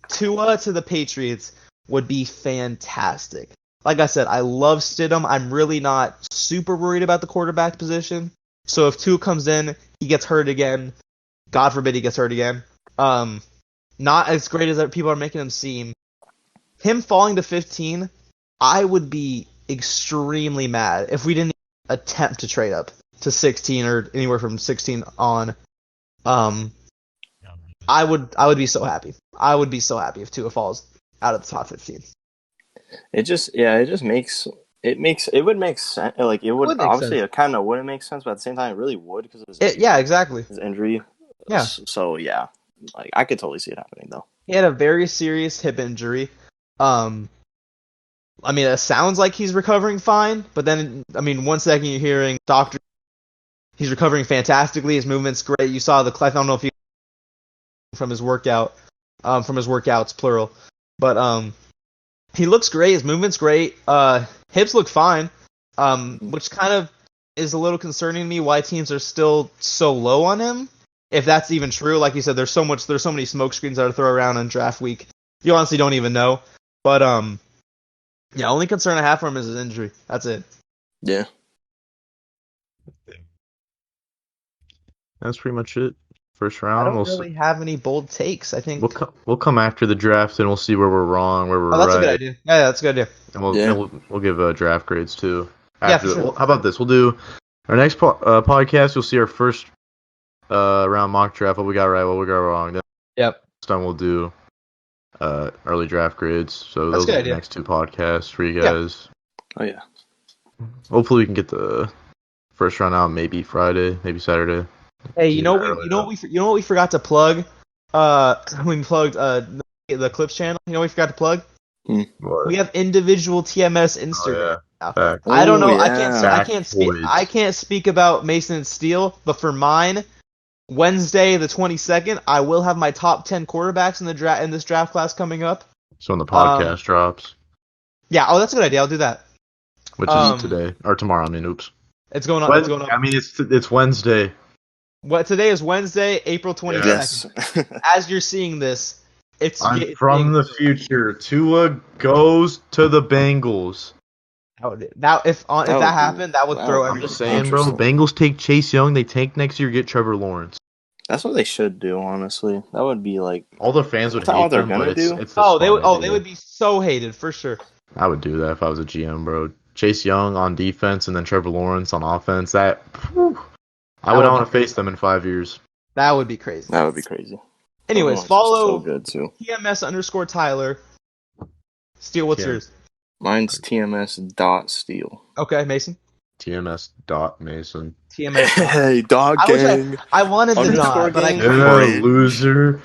Speaker 2: Tua to the Patriots would be fantastic. Like I said, I love Stidham. I'm really not super worried about the quarterback position. So if Tua comes in, he gets hurt again. God forbid he gets hurt again. Not as great as people are making him seem. Him falling to 15, I would be extremely mad if we didn't attempt to trade up to 16 or anywhere from 16 on. I would be so happy. I would be so happy if Tua falls out of the top 15.
Speaker 1: It would make sense. Like it would obviously sense. It kind of wouldn't make sense, but at the same time, it really would because of his injury.
Speaker 2: Yeah, exactly.
Speaker 1: His injury.
Speaker 2: Yeah.
Speaker 1: So yeah, like I could totally see it happening though.
Speaker 2: He had a very serious hip injury. I mean, it sounds like he's recovering fine, but then, I mean, one second you're hearing doctor, he's recovering fantastically. His movement's great. You saw I don't know if you from his workouts, plural, but he looks great. His movement's great. Hips look fine, which kind of is a little concerning to me. Why teams are still so low on him. if that's even true. Like you said, there's so many smoke screens that are thrown around in draft week. You honestly don't even know. But yeah, only concern I have for him is his injury. That's it.
Speaker 1: Yeah.
Speaker 3: That's pretty much it. First
Speaker 2: I
Speaker 3: round.
Speaker 2: don't really have any bold takes. I think.
Speaker 3: We'll come after the draft and we'll see where we're wrong, where we're
Speaker 2: Oh, that's
Speaker 3: right.
Speaker 2: a good idea. Yeah, that's a good idea.
Speaker 3: And we'll give draft grades too.
Speaker 2: Yeah, for sure.
Speaker 3: Well, how about this? We'll do our next podcast. You'll see our first round mock draft. What we got right, what we got wrong. Then
Speaker 2: Yep.
Speaker 3: next time we'll do early draft grades. So
Speaker 2: That's
Speaker 3: those
Speaker 2: a good
Speaker 3: are the
Speaker 2: idea.
Speaker 3: next 2 podcasts for you guys.
Speaker 1: Oh yeah.
Speaker 3: Hopefully we can get the first round out maybe Friday, maybe Saturday.
Speaker 2: Hey, you know what we forgot to plug? When we plugged the Clips channel. You know what we forgot to plug?
Speaker 3: What?
Speaker 2: We have individual TMS Instagram.
Speaker 3: Fact.
Speaker 2: I don't know.
Speaker 1: Oh,
Speaker 2: I can't speak about Mason and Steele, but for mine, Wednesday the 22nd, I will have my top 10 quarterbacks in this draft class coming up.
Speaker 3: So when the podcast drops,
Speaker 2: Yeah. Oh, that's a good idea. I'll do that.
Speaker 3: which is today or tomorrow. I mean, oops.
Speaker 2: It's going on. It's going on.
Speaker 3: I mean, it's Wednesday.
Speaker 2: What today is Wednesday, April 22nd.
Speaker 1: Yes.
Speaker 2: As you're seeing this,
Speaker 3: I'm from the future. Tua goes to the Bengals.
Speaker 2: Now, if that happened, that would throw
Speaker 3: I'm
Speaker 2: everything.
Speaker 3: just saying, bro. Bengals take Chase Young. They tank next year. Get Trevor Lawrence.
Speaker 1: That's what they should do. Honestly, that would be like
Speaker 3: all the fans would hate them, but it's
Speaker 2: they would be so hated for sure.
Speaker 3: I would do that if I was a GM, bro. Chase Young on defense and then Trevor Lawrence on offense. I would want to face them in 5 years.
Speaker 2: That would be crazy.
Speaker 1: That would be crazy.
Speaker 2: Anyways, follow
Speaker 1: so good too.
Speaker 2: TMS_Tyler. Steele, what's yours?
Speaker 1: Mine's Tms.Steele.
Speaker 2: Okay, Mason.
Speaker 3: Tms.Mason.
Speaker 2: TMS.
Speaker 1: Hey, dog gang.
Speaker 2: I wanted the dot, but I
Speaker 3: couldn't.
Speaker 1: Loser.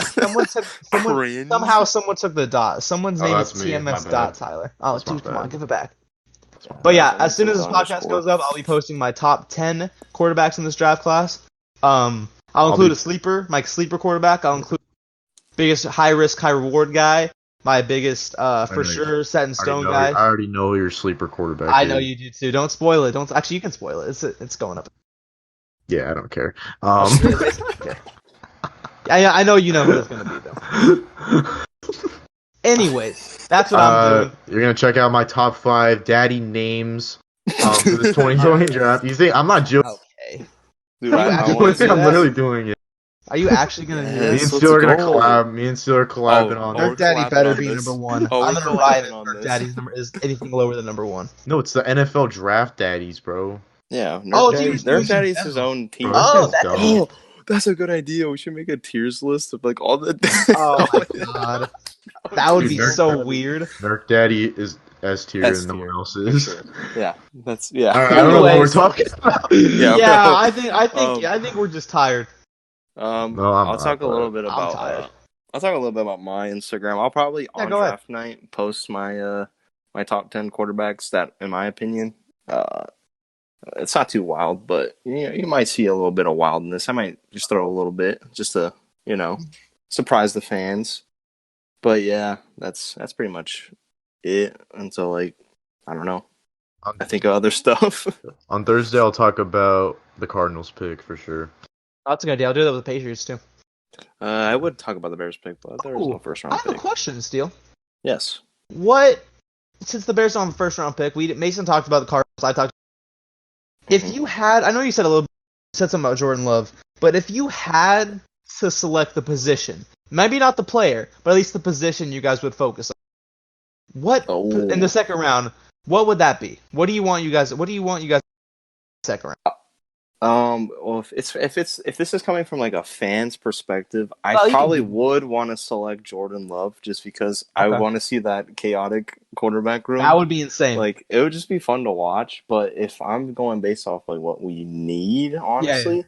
Speaker 2: Somehow someone took the dot. Someone's name is TMS.Tyler. Oh,
Speaker 3: That's
Speaker 2: dude, come
Speaker 3: bad.
Speaker 2: on, give it back. But yeah, as soon as this podcast goes up, I'll be posting my top 10 quarterbacks in this draft class. I'll include a sleeper, my sleeper quarterback. I'll include biggest high risk, high reward guy. My biggest, for sure, set in stone guy.
Speaker 3: I already know your sleeper quarterback.
Speaker 2: I know you do too. Don't spoil it. Actually, you can spoil it. It's going up.
Speaker 3: Yeah, I don't care.
Speaker 2: I know you know who it's gonna be though. Anyways, that's what I'm doing.
Speaker 3: You're gonna check out my top 5 daddy names for this 2020 draft. You think I'm not joking?
Speaker 2: Okay.
Speaker 1: Dude,
Speaker 3: I'm literally doing it.
Speaker 2: Are you actually gonna do
Speaker 3: Me
Speaker 2: this?
Speaker 3: and Steele are gonna collab. Me and Steele are collabing on
Speaker 2: Dirk
Speaker 3: it.
Speaker 2: Daddy better be number 1. I'm gonna ride if
Speaker 1: on
Speaker 2: Dirk
Speaker 1: this.
Speaker 2: Daddy's number is anything lower than number 1.
Speaker 3: No, it's the NFL draft daddies, bro.
Speaker 1: Yeah.
Speaker 2: Dirk
Speaker 1: Daddy's his own team. That's a good idea. We should make a tiers list of like all the.
Speaker 2: Oh my god, that would be so weird.
Speaker 3: Dirk Daddy is S tier and no one else is.
Speaker 1: Sure. Yeah, that's
Speaker 3: I don't know what we're talking about.
Speaker 2: Yeah, I think we're just tired.
Speaker 1: I'll talk a little bit about. I'll talk a little bit about my Instagram. I'll probably on draft night post my my top 10 quarterbacks that, in my opinion, it's not too wild, but you might see a little bit of wildness. I might just throw a little bit just to surprise the fans. But yeah, that's pretty much it until I don't know. I think of other stuff.
Speaker 3: On Thursday, I'll talk about the Cardinals pick for sure.
Speaker 2: That's a good idea. I'll do that with the Patriots too.
Speaker 1: I would talk about the Bears pick, but there was no first round pick.
Speaker 2: I have a question, Steele.
Speaker 1: Yes.
Speaker 2: Since the Bears don't have a first round pick, Mason talked about the Cardinals. I talked. If you had, I know you said something about Jordan Love, but if you had to select the position, maybe not the player, but at least the position you guys would focus on. In the second round? What would that be? What do you want you guys? Second round?
Speaker 1: Well, if this is coming from like a fan's perspective, I probably would want to select Jordan Love just because I want to see that chaotic quarterback room.
Speaker 2: That would be insane.
Speaker 1: Like it would just be fun to watch. But if I'm going based off like what we need, honestly,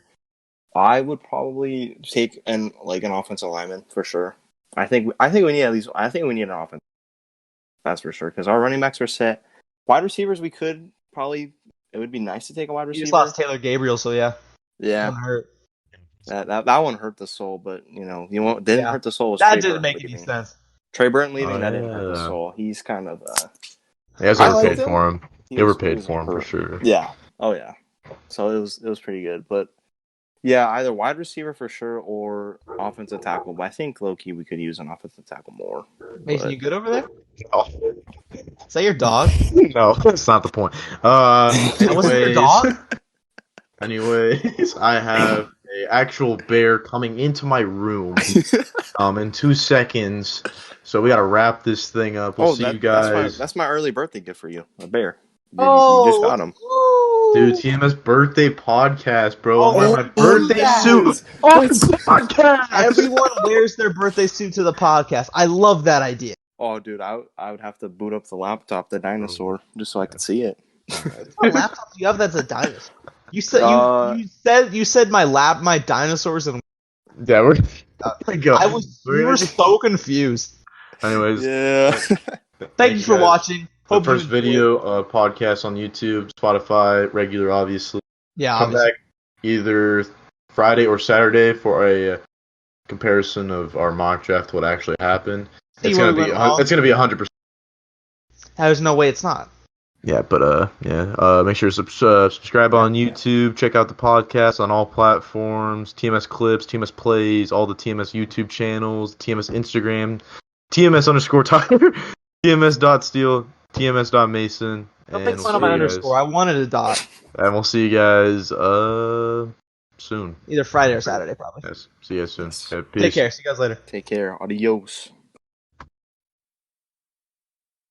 Speaker 1: I would probably take an offensive lineman for sure. I think we need an offense. That's for sure because our running backs are set. Wide receivers, we could probably. It would be nice to take a wide receiver.
Speaker 2: You just lost Taylor Gabriel, so yeah.
Speaker 1: Yeah. That one hurt the soul, but didn't hurt the soul.
Speaker 2: That didn't make any sense.
Speaker 1: Trey Burton leaving, that didn't hurt the soul. He's kind of.
Speaker 3: You guys overpaid for him. You overpaid for him for sure.
Speaker 1: Yeah. Oh yeah. So it was pretty good, but Yeah, either wide receiver for sure or offensive tackle. But I think low-key we could use an offensive tackle more.
Speaker 2: Mason,
Speaker 1: But
Speaker 2: you good over there?
Speaker 3: Oh,
Speaker 2: Is that your dog?
Speaker 3: no, that's not the point.
Speaker 2: That wasn't your
Speaker 3: Anyways,
Speaker 2: dog?
Speaker 3: anyways, I have a actual bear coming into my room in 2 seconds. So we gotta wrap this thing up. We'll see you guys.
Speaker 1: that's my early birthday gift for you, a bear. You just
Speaker 2: Oh,
Speaker 1: got him.
Speaker 3: Dude, TMS birthday podcast, bro. I'm wearing
Speaker 2: Oh,
Speaker 3: my
Speaker 2: do
Speaker 3: birthday
Speaker 2: that.
Speaker 3: suit on the podcast.
Speaker 2: everyone wears their birthday suit to the podcast. I love that idea.
Speaker 1: Oh, dude, I would have to boot up the laptop, the dinosaur, just so I could see it.
Speaker 2: What laptop do you have that's a dinosaur? You said you said my dinosaurs and
Speaker 3: Yeah, we're go.
Speaker 2: you were so confused.
Speaker 3: Anyways,
Speaker 1: Yeah.
Speaker 2: Thank you for
Speaker 3: guys.
Speaker 2: watching.
Speaker 3: The
Speaker 2: Hope you
Speaker 3: first
Speaker 2: enjoyed.
Speaker 3: video podcast on YouTube, Spotify, regular, obviously.
Speaker 2: Yeah,
Speaker 3: Come
Speaker 2: obviously.
Speaker 3: back either Friday or Saturday for a comparison of our mock draft, what actually happened.
Speaker 2: See
Speaker 3: It's
Speaker 2: where
Speaker 3: gonna
Speaker 2: we
Speaker 3: be
Speaker 2: went wrong.
Speaker 3: 100%.
Speaker 2: There's no way it's not.
Speaker 3: Yeah, but make sure to subscribe on YouTube. Check out the podcast on all platforms. TMS Clips, TMS Plays, all the TMS YouTube channels, TMS Instagram, TMS_Tyler, Tms.Steele, Tms.Mason,
Speaker 2: Don't
Speaker 3: and
Speaker 2: make fun of my underscore. I wanted a dot.
Speaker 3: And we'll see you guys soon.
Speaker 2: Either Friday or Saturday, probably.
Speaker 3: Yes, see you guys soon.
Speaker 1: Yes.
Speaker 3: Yeah, peace.
Speaker 2: Take care. See you guys later.
Speaker 1: Take care. Adios.